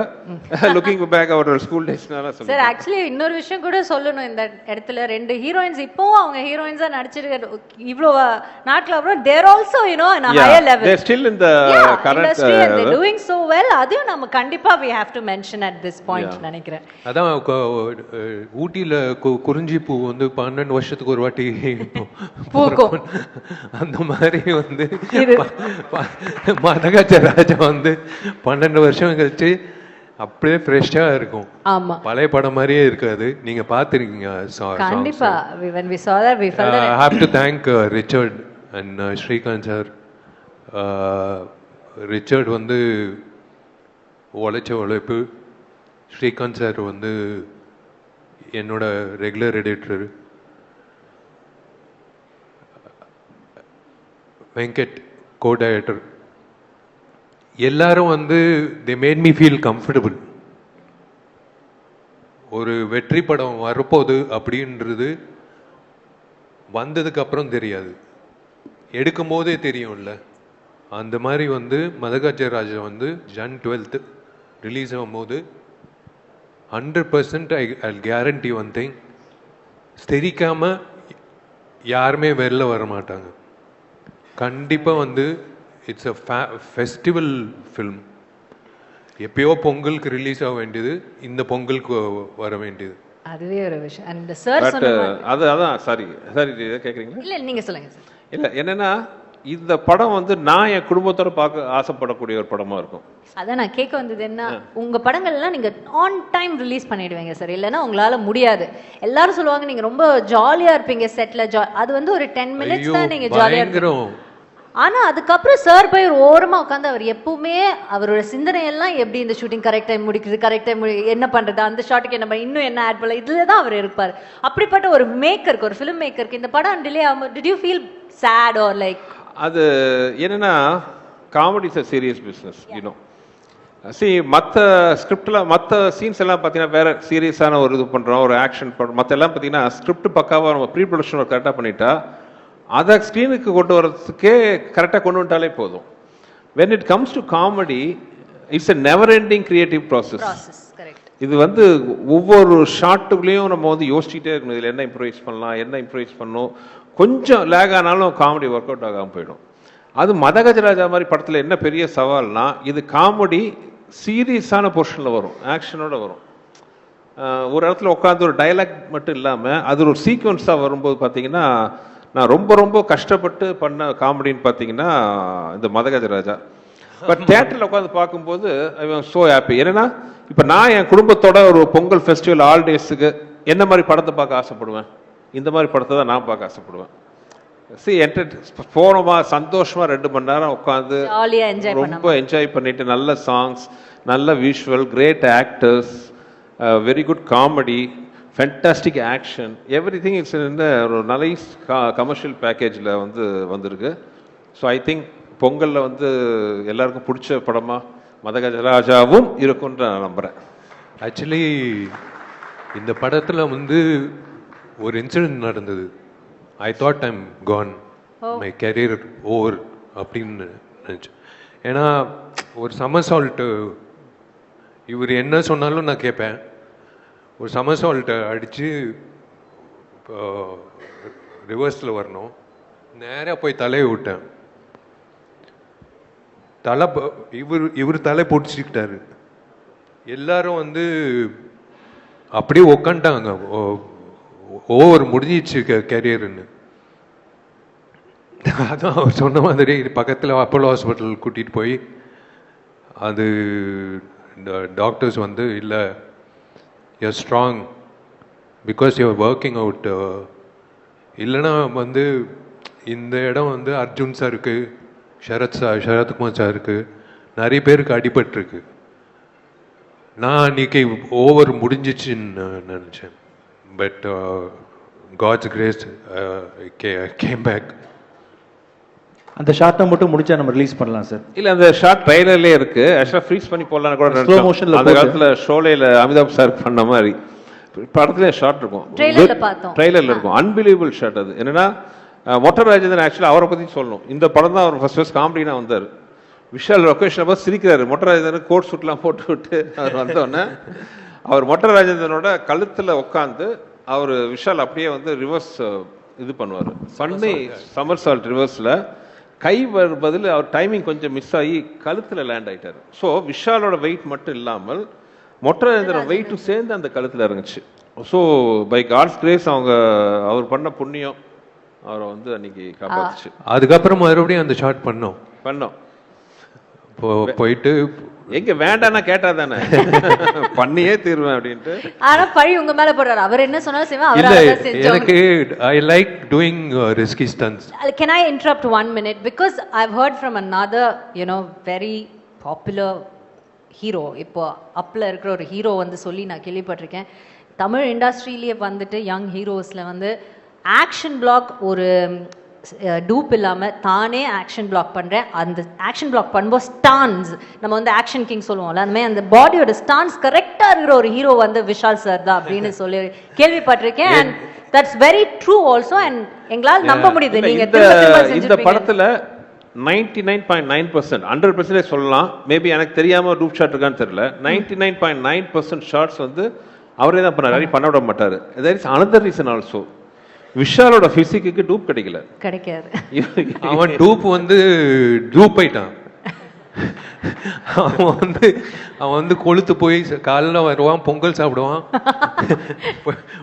லுக்கிங் பேக் அவர் ஸ்கூல் டேஸ்னால சொல்றேன். சார் ஆக்சுவலி இன்னொரு விஷயம் கூட சொல்லணும் இந்த இடத்துல. 2 ஹீரோயின்ஸ் இப்போவும் அவங்க ஹீரோயின்ஸா நடிச்சிருக்க இவ்வளவு நாட்கள் அப்புறம் தேர் also in a higher level. They're still in the current industry and they're doing so well. அதையும் நம்ம கண்டிப்பா we have to mention at this point நினைக்கிறேன். அதான் ஊட்டில குறிஞ்சி பூ வந்து 12 வருஷத்துக்கு ஒரு வாட்டி பூக்கும். அந்த மாதிரி வந்து மதகஜராஜா வந்து 12 வருஷம் கழிச்சு அப்படியே ஃப்ரெஷ்ஷா இருக்கும். ஆமா, பழைய படம் மாதிரியே இருக்காது. நீங்க பாத்துருக்கீங்க கண்டிப்பா. when we saw that we felt that I have to thank Richard and Srikanth sir. Richard வந்து உழைச்ச உழைப்பு, ஸ்ரீகாந்த் சார் வந்து என்னோட regular editor, Venkat co director. எல்லாரும் வந்து they made me feel comfortable. ஒரு வெற்றி படம் வரப்போகுது அப்படின்றது வந்ததுக்கு அப்புறம் தெரியாது, எடுக்கும் போதே தெரியும்ல. அந்த மாதிரி வந்து மதகஜராஜா வந்து ஜன் 12th ரிலீஸ் ஆகும்போது 100% ஐ கேரண்டி ஒன் திங், தெரிக்காம யாருமே வெளில வர மாட்டாங்க. கண்டிப்பாக வந்து இட்ஸ் அ ஃபெஸ்டிவல் ஃபில்ம். எப்பயோ பொங்கலுக்கு ரிலீஸ் ஆக வேண்டியது இந்த பொங்கலுக்கு வர வேண்டியது. அதுவே ஒரு விஷயம். அண்ட் சார் பட் சொன்ன அதான் சாரி கேட்குறீங்களா? இல்ல நீங்க சொல்லுங்க சார். இல்லை என்னன்னா, இந்த படம் வந்து நான் என் குடும்பத்தோட பார்க்க ஆசைப்படக்கூடிய ஒரு படமா இருக்கும். அதான் நான் கேட்க வந்தது என்ன, உங்க படங்கள்லாம் நீங்க ஆன் டைம் ரிலீஸ் பண்ணிடுவீங்க சார், இல்லைன்னா உங்களால முடியாது. எல்லாரும் சொல்லுவாங்க நீங்க ரொம்ப ஜாலியா இருப்பீங்க செட்ல, அது வந்து ஒரு 10 minutes தான் நீங்க ஜாலியா இருப்பீங்க. ஆனா அதுக்கப்புறம் சார் போய் ஒரு ஓரமா உட்காந்து அவர் எப்பவுமே அவரோட சிந்தனை எல்லாம் எப்படி இந்த ஷூட்டிங் கரெக்ட் டைம் முடிக்குது, கரெக்ட் டைம் என்ன பண்றது, அந்த ஷாட்டுக்கு என்ன இன்னும் என்ன ஆட் பண்ணல, இதுலதான் அவர் இருப்பார். அப்படிப்பட்ட ஒரு மேக்கருக்கு, ஒரு ஃபிலிம் மேக்கருக்கு இந்த படம் டிலே ஆகும், did you feel sad or like? அது என்னன்னா, comedy is a serious business you know. மற்ற ஸ்கிரிப்டில் மற்ற சீன்ஸ் எல்லாம் பார்த்தீங்கன்னா வேற சீரியஸான ஒரு இது பண்ணுறோம், ஒரு ஆக்ஷன் பண்ணுறோம். மற்ற எல்லாம் பார்த்தீங்கன்னா ஸ்கிரிப்ட் பக்காவாக நம்ம ப்ரீ ப்ரொடக்ஷன் ஒரு கரெக்டாக பண்ணிட்டா அதை ஸ்க்ரீனுக்கு கொண்டு வரதுக்கே கரெக்டாக கொண்டு வந்துட்டாலே போதும். When it comes to comedy it's a never ending creative process. இது வந்து ஒவ்வொரு ஷாட்டுக்குள்ளேயும் நம்ம வந்து யோசிச்சுட்டே இருக்கணும், இதில் என்ன இம்ப்ரூவைஸ் பண்ணலாம், என்ன இம்ப்ரூவைஸ் பண்ணணும். கொஞ்சம் லேக் ஆனாலும் காமெடி ஒர்க் அவுட் ஆகாமல் போயிடும். அது மதகஜராஜா மாதிரி படத்தில் என்ன பெரிய சவால்னா, இது காமெடி சீரியஸான பொர்ஷனில் வரும், ஆக்ஷனோட வரும். ஒரு இடத்துல உட்காந்து ஒரு டைலாக் மட்டும் இல்லாமல் அது ஒரு சீக்வன்ஸாக வரும்போது பார்த்தீங்கன்னா, நான் ரொம்ப ரொம்ப கஷ்டப்பட்டு பண்ண காமெடின்னு பார்த்தீங்கன்னா இந்த மதகஜராஜா. பட் தேட்டரில் உட்காந்து பார்க்கும்போது ஐ வாஸ் ஸோ ஹாப்பி. என்னன்னா, இப்போ நான் என் குடும்பத்தோட ஒரு பொங்கல் ஃபெஸ்டிவல் ஆல்டேஸுக்கு என்ன மாதிரி படத்தை பார்க்க ஆசைப்படுவேன், இந்த மாதிரி படத்தை தான் நான் பார்க்க ஆசைப்படுவேன். போனோமா சந்தோஷமா 2 மணி நேரம் உட்காந்து ரொம்ப என்ஜாய் பண்ணிட்டு, நல்ல சாங்ஸ், நல்ல visual, great actors, very good comedy, fantastic action, everything it's ஒரு நைஸ் கமர்ஷியல் பேக்கேஜில் வந்து வந்திருக்கு. ஸோ ஐ திங்க் பொங்கலில் வந்து எல்லாருக்கும் பிடிச்ச படமா மதகஜராஜாவும் இருக்கும்ன்ற நான் நம்புகிறேன். ஆக்சுவலி இந்த படத்தில் வந்து ஒரு இன்சிடென்ட் நடந்தது. I thought I'm gone, my career over அப்படின்னு நினச்சேன். ஏன்னா ஒரு சமர்சால்ட்டு, இவர் என்ன சொன்னாலும் நான் கேட்பேன். ஒரு சமர்சால்ட்டை அடித்து ரிவர்ஸில் வரணும், நேராக போய் தலையை விட்டேன். இவர் தலை பிடிச்சிக்கிட்டாரு. எல்லாரும் வந்து அப்படியே உக்காண்டாங்க, ஓவர் முடிஞ்சிச்சு கெரியர்னு. அதான் அவர் சொன்ன மாதிரி பக்கத்தில் அப்போலோ ஹாஸ்பிட்டல் கூட்டிகிட்டு போய் அது டாக்டர்ஸ் வந்து இல்லை, you're strong because you're working out. இல்லைன்னா வந்து இந்த இடம் வந்து அர்ஜுன் சாருக்கு, சரத்குமார் சாருக்கு, நிறைய பேருக்கு அடிபட்டிருக்கு. நான் அன்றைக்கி ஓவர் முடிஞ்சிச்சுன்னு நினச்சேன். But God's grace came back. அந்த ஷார்ட்டை மட்டும் முடிச்சா நம்ம ரிலீஸ் பண்ணலாம் சார். இல்ல அந்த ஷார்ட் ட்ரைலர்லயே இருக்கு, ஆக்சுவலா ஃப்ரீஸ் பண்ணி போடலாம்னு கூட ஸ்லோ மோஷன்ல அந்த காலத்துல ஷோலேல அமிதாப் சார் பண்ண மாதிரி படத்துல ஷார்ட் இருக்கும், ட்ரைலர்ல இருக்கும். Unbelievable short. அது என்னன்னா, மொட்டை ராஜேந்திரன் ஆக்சுவலா அவரை பத்தி சொல்லணும். இந்த படம் தான் அவர் ஃபர்ஸ்ட் காமெடினா வந்தார். விஷால் லொகேஷன் பார்த்து சிரிக்கிறாரு. மொட்டை ராஜேந்திரன் கோட் சூட்லாம் போட்டு விட்டு அவர் வந்தோடனே அவர் மொட்டை ராஜேந்திரனோட கழுத்துல உட்காந்து அவர் விஷால் அப்படியே வந்து ரிவர்ஸ் இது பண்ணுவார். பண்ணி சமர்சால்ட் ரிவர்ஸ்ல கை பதில் அவர் டைமிங் கொஞ்சம் மிஸ் ஆகி கழுத்துல லேண்ட் ஆயிட்டாரு. ஸோ விஷாலோட வெயிட் மட்டும் இல்லாமல் மொட்டை ராஜேந்திரன் வெயிட்டும் சேர்ந்து அந்த கழுத்துல இறங்குச்சு. ஸோ பை காட்ஸ் கிரேஸ் அவர் பண்ண புண்ணியம் அவரை வந்து அன்னைக்கு காப்பாத்துச்சு. அதுக்கப்புறம் மறுபடியும் அந்த ஷார்ட் பண்ணோம் போயிட்டு எங்க வேண்டாம்னா கேட்டா தானே பண்ணியே தீர்வேன் அப்படின்ட்டு. ஆனா பழி உங்க மேல போடுறாரு. அவர் என்ன சொன்னாலும் செய்வேன். இல்ல, எனக்கு I like doing risky stunts. Can I interrupt 1 minute because I've heard from another, very popular hero. இப்போ அப்ல இருக்கிற ஒரு ஹீரோ வந்து சொல்லி நான் கேள்விப்பட்டிருக்கேன். தமிழ் இண்டஸ்ட்ரியிலேயே வந்துட்டு யங் ஹீரோஸ்ல வந்து ஆக்ஷன் பிளாக் ஒரு டூப் இல்லாம தானே ஆக்ஷன் பிளாக் பண்றேன். அந்த ஆக்ஷன் பிளாக் பண்ணும்போது ஸ்டான்ஸ், நம்ம வந்து ஆக்ஷன் கிங் சொல்லுவோம்ல, அந்த மாதிரி அந்த பாடியோட ஸ்டான்ஸ் கரெக்டா இருக்கிற ஒரு ஹீரோ வந்து விஷால் சார் தான் அப்படின்னு சொல்லி கேள்விப்பட்டிருக்கேன். And that's very true also. And எங்களால் நம்ப முடியுது நீங்க இந்த படத்துல 99.9% 100% சொல்லலாம். மேபி எனக்கு தெரியாம டூப் ஷாட் இருக்கான்னு தெரியல. 99.9% ஷாட்ஸ் வந்து அவரே தான் பண்ணாரு, நிறைய பண்ண விட மாட்டாரு. There is another reason also. விஷாலோட பிசிக்கு டூப் கிடைக்காது. அவன் டூப் வந்து டூப் ஆயிட்டான். அவன் வந்து கொளுத்து போய் காலைல வருவான், பொங்கல் சாப்பிடுவான்,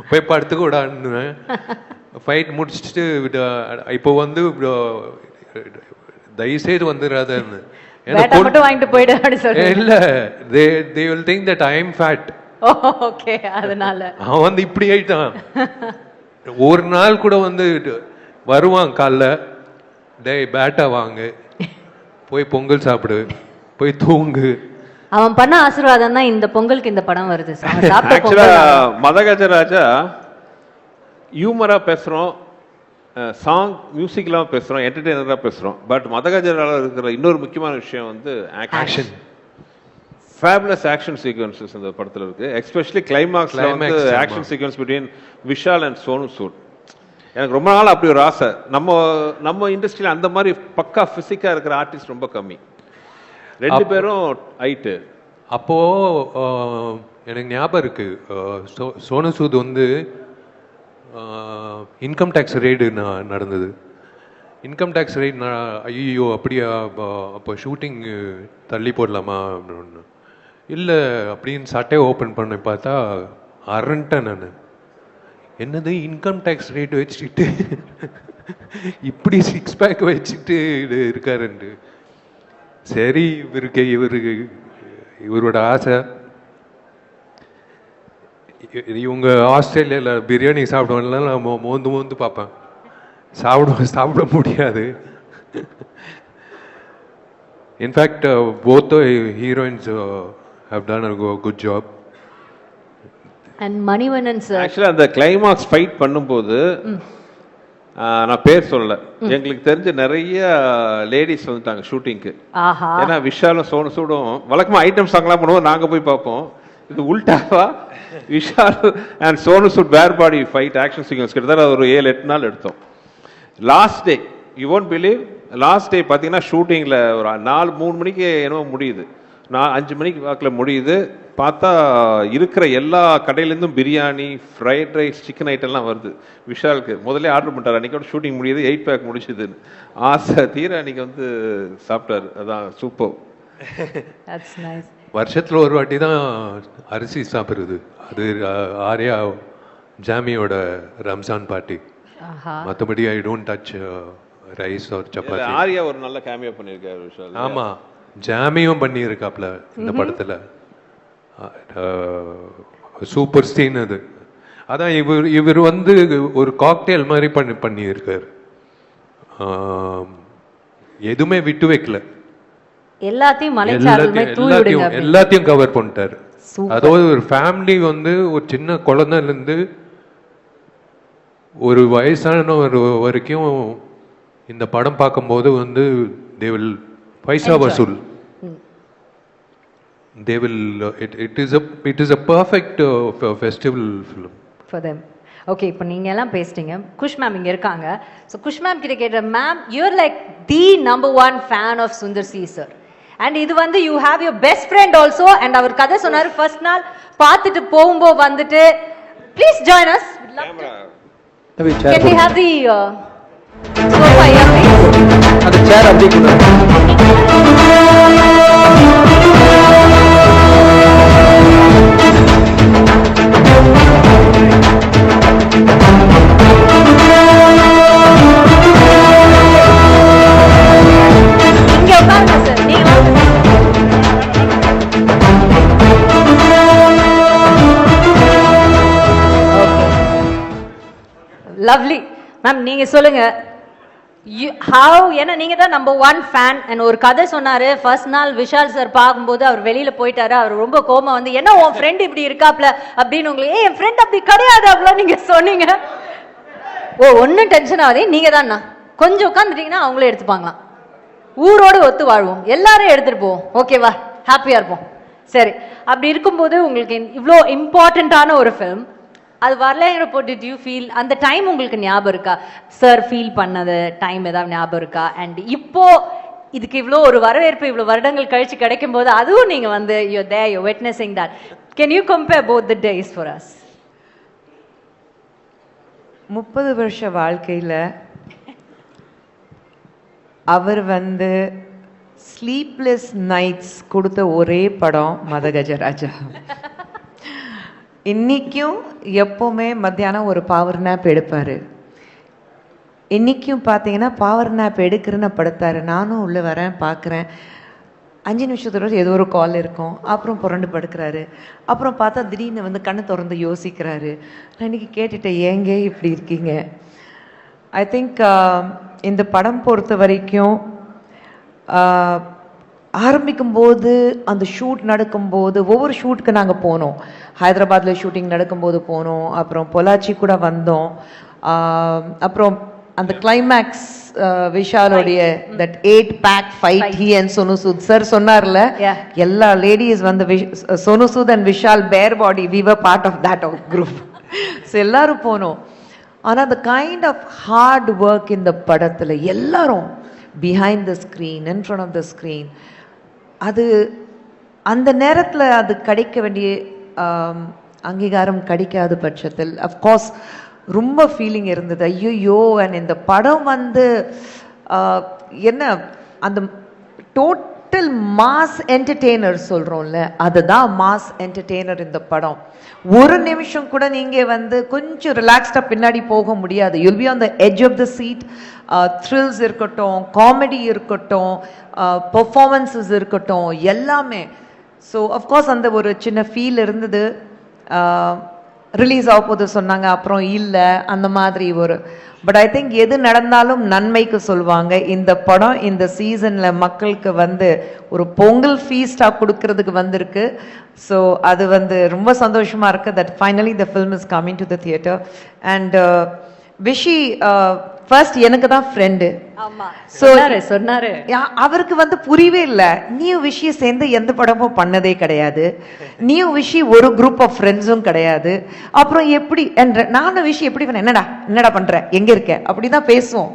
போய் படுத்துக்க விடான்னு ஃபைட் முடிச்சுட்டு இப்போ வந்து தயவுசெய்து வந்துடாதன்னு வாங்கிட்டு போயிடு இல்ல, they will think that I am fat. Okay, அதனால அவன் வந்து இப்படி ஆயிட்டான். ஒரு நாள் கூட வந்து வருவான் காலைல, டேய் பேட்டா வாங்கு, போய் பொங்கல் சாப்பிடு, போய் தூங்கு. அவன் பண்ண ஆசீர்வாதம் தான் இந்த பொங்கலுக்கு இந்த படம் வருது. ஆக்சுவலா மதகஜராஜா ஹியூமரா பேசுறோம், சாங் மியூசிக்லாம் பேசுறோம், என்டர்டெய்னரா பேசுறோம். பட் மதகஜரால இருக்கிற இன்னொரு முக்கியமான விஷயம் வந்து ஆக்ஷன். ஃபேபுலஸ் ஆக்ஷன் சீக்வன்சஸ் இந்த படத்துல இருக்கு. எஸ்பெஷலி கிளைமாக்ஸ்ல வந்து action sequence between Vishal and Sonu Sood. எனக்கு ரொம்ப நாள் அப்படி ஒரு ஆசை. நம்ம இண்டஸ்ட்ரியில அந்த மாதிரி பக்கா பிசிக்கா இருக்கிற ஆர்டிஸ்ட் ரொம்ப கம்மி. ரெண்டு பேரும் ஹைட்டு. அப்போ எனக்கு ஞாபகம் இருக்கு, சோனு சூத் வந்து இன்கம் டேக்ஸ் ரெய்டு நடந்தது. இன்கம் டேக்ஸ் ரெய்ட் ஐயோ அப்படியா, அப்போ ஷூட்டிங் தள்ளி போடலாமா அப்படின்னு. இல்லை அப்படின்னு சட்டை ஓப்பன் பண்ணி பார்த்தா அரண்டேன் நான். என்னது இன்கம் டேக்ஸ் ரேட் வச்சுட்டு இப்படி 6 பேக் வச்சுட்டு இருக்காருண்டு. சரி, இவரோட ஆசை. இவங்க ஆஸ்திரேலியாவில் பிரியாணி சாப்பிடுவாங்கலாம், நான் மோந்து பார்ப்பேன், சாப்பிட முடியாது. In fact both the heroines have done a good job. And Manivannan sir, ஆக்சுவலா அந்த கிளைமாக்ஸ் ஃபைட் பண்ணும்போது நான் பேர் சொல்லல, எங்களுக்கு தெரிஞ்ச நிறைய லேடிஸ் வந்துட்டாங்க ஷூட்டிங்க்கு. ஏன்னா விஷாலும் சோனு சூடும் வழக்கமா ஐட்டம் சாங்லாம் பண்ணுவோம், நாங்க போய் பார்ப்போம். இது உல்டாவா விஷால் அண்ட் சோனு சூட் பேர் பாடி ஃபைட் ஆக்ஷன் சீக்வன்ஸ் கிட்டத்தட்ட ஒரு 7-8 நாள் எடுத்தோம். Last day you won't believe, last day பார்த்தீங்கன்னா ஷூட்டிங்கில் ஒரு 3 மணிக்கு என்னவோ முடியுது, 5 மணிக்கு வாக்கில் முடியுது. பார்த்தா இருக்கிற எல்லா கடையிலேருந்தும் பிரியாணி, ஃப்ரைட் ரைஸ், சிக்கன் ஐட்டம்லாம் வருது. விஷாலுக்கு முதல்ல ஆர்டர் பண்ணிட்டார். அன்றைக்கோட ஷூட்டிங் முடியுது, 8 பேக் முடிச்சுதுன்னு ஆசை தீர அன்றைக்கி வந்து சாப்பிட்டாரு. அதான் சூப்பர். வருஷத்துல ஒரு வாட்டி தான் அரிசி சாப்பிடுறது, அது ஆர்யா ஜாமியோட ரம்ஜான் பார்ட்டி. மற்றபடி I don't touch rice or chapati. Arya ஒரு நல்ல கேமியோ பண்ணியிருக்காரு விஷால். ஆமா, ஜாமியும் பண்ணியிருக்காப்ல இந்த படத்துல. சூப்பர் சீன் அது. அதான் இவர் வந்து ஒரு காக்டெயில் மாதிரி பண்ணியிருக்காரு. எதுவுமே விட்டு வைக்கல, எல்லாத்தையும் கவர் பண்ணிட்டாரு. அதாவது ஒரு ஃபேமிலி வந்து ஒரு சின்ன குழந்தைல இருந்து ஒரு வயசான வரைக்கும் இந்த படம் பார்க்கும்போது வந்து they will பைசா வசூல். They will it is a perfect festival film for them. Okay, இப்போ நீங்க எல்லாம் பேசிட்டீங்க. குஷ் மேம் இங்க இருக்காங்க. So குஷ் மேம் கிட்ட கேட்ட, ma'am you are like the number 1 fan of Sundar C sir, and இது வந்து you have your best friend also, and அவர் கதை சொன்னாரு first நாள் பார்த்துட்டு போகும்போது வந்துட்டு please join us. Can we have the sofa here please? அந்த சேர் அப்படியே கூட லவ்லி மேம், நீங்க சொல்லுங்க ஏன்னா நீங்க தான் நம்பர் 1 ஃபேன். அண்ட் ஒரு கதை சொன்னாரு ஃபர்ஸ்ட் நாள் விஷால் சார் பார்க்கும்போது அவர் வெளியில போயிட்டாரு, அவர் ரொம்ப கோபம் வந்து என்ன உன் ஃப்ரெண்ட் இப்படி இருக்காப்ல அப்படின்னு. உங்களுக்கு என் ஃப்ரெண்ட் அப்படி கிடையாது அப்படிலாம் நீங்க சொன்னீங்க. ஓ, ஒன்னும் டென்ஷன் ஆகுது, நீங்க தானா கொஞ்சம் உட்காந்துட்டீங்கன்னா அவங்களே எடுத்துப்பாங்களாம். ஊரோடு ஒத்து வாழ்வோம், எல்லாரும் எடுத்துட்டு போவோம், ஓகேவா, ஹாப்பியா இருப்போம். சரி, அப்படி இருக்கும்போது உங்களுக்கு இவ்வளோ இம்பார்ட்டண்ட்டான ஒரு ஃபிலிம் அது வரலங்கிறப்போ டிட் யூ ஃபீல் அந்த டைம் உங்களுக்கு ஞாபகம் இருக்கா? சார் ஃபீல் பண்ணது டைம் ஏதாவது ஞாபகம் இருக்கா? அண்ட் இப்போ இதுக்கு இவ்வளோ ஒரு வரவேற்பு இவ்வளோ வருடங்கள் கழிச்சு கிடைக்கும் போது அதுவும் நீங்க வந்து you there you witnessing that. Can you compare both the days for us? 30 வருஷ வாழ்க்கையில் அவர் வந்து ஸ்லீப்லெஸ் நைட்ஸ் கொடுத்த ஒரே படம் மதகஜராஜா. இன்னைக்கும் எப்போவுமே மத்தியானம் ஒரு பவர் நேப் எடுப்பார். இன்றைக்கும் பார்த்தீங்கன்னா பவர் நேப் எடுக்கிறேன்னு படுத்தார். நானும் உள்ளே வரேன், பார்க்குறேன், 5 நிமிஷத்தோட ஏதோ ஒரு கால் இருக்கும், அப்புறம் புரண்டு படுக்கிறாரு. அப்புறம் பார்த்தா திடீர்னு வந்து கண்ணை திறந்து யோசிக்கிறாரு. நான் இன்றைக்கி கேட்டுட்டேன், ஏங்க இப்படி இருக்கீங்க? ஐ திங்க் இந்த படம் பொறுத்த வரைக்கும் ஆரம்பிக்கும்போது அந்த ஷூட் நடக்கும்போது ஒவ்வொரு ஷூட்டுக்கு நாங்கள் போனோம். ஹைதராபாத்தில் ஷூட்டிங் நடக்கும்போது போனோம், அப்புறம் பொள்ளாச்சி கூட வந்தோம். அப்புறம் அந்த கிளைமேக்ஸ் விஷாலோடைய that 8 pack fight he and Sonu Sood sir சொன்னார்ல, எல்லா லேடிஸ் வந்து சோனு சூத் அண்ட் விஷால் பேர் பாடி, we were part of that group. So எல்லாரும் போனோம். ஆனால் அந்த கைண்ட் ஆஃப் ஹார்ட் ஒர்க் இந்த படத்தில் எல்லாரும் behind the screen, in front of the screen, அது அந்த நேரத்தில் அது கிடைக்க வேண்டிய அங்கீகாரம் கிடைக்காத பட்சத்தில் அஃப்கோர்ஸ் ரொம்ப ஃபீலிங் இருந்தது. ஐயோ, அண்ட் இந்த படம் வந்து என்ன அந்த டோட்டல் மாஸ் என்டர்டெய்னர் சொல்கிறோம்ல, அதுதான் மாஸ் என்டர்டெய்னர் இந்த படம். ஒரு நிமிஷம் கூட நீங்கள் வந்து கொஞ்சம் ரிலாக்ஸ்டாக பின்னாடி போக முடியாது. You'll be on the edge of the seat. Thrills இருக்கட்டும், காமெடி இருக்கட்டும், பெர்ஃபார்மன்ஸஸ் இருக்கட்டும், எல்லாமே. ஸோ அஃப்கோர்ஸ் அந்த ஒரு சின்ன ஃபீல் இருந்தது. ரிலீஸ் ஆக போது சொன்னாங்க, அப்புறம் இல்லை, அந்த மாதிரி ஒரு. பட் ஐ திங்க் எது நடந்தாலும் நன்மைக்கு சொல்லுவாங்க. இந்த படம் இந்த சீசனில் மக்களுக்கு வந்து ஒரு பொங்கல் ஃபீஸ்டாக கொடுக்கறதுக்கு வந்திருக்கு. ஸோ அது வந்து ரொம்ப சந்தோஷமாக இருக்குது that finally the film is coming to the theatre. And Vichy first எனக்கு தான் ஃப்ரெண்டு. சொன்னாரு அவருக்கு வந்து புரியவே இல்லை. நீயும் விஷயம் சேர்ந்து எந்த படமும் பண்ணதே கிடையாது, நீயும் விஷயம் ஒரு குரூப் ஆஃப் ஃப்ரெண்ட்ஸும் கிடையாது, அப்புறம் எப்படி என்ற நானும் விஷயம் எப்படி பண்ண, என்னடா பண்ற, எங்க இருக்க, அப்படிதான் பேசுவோம்.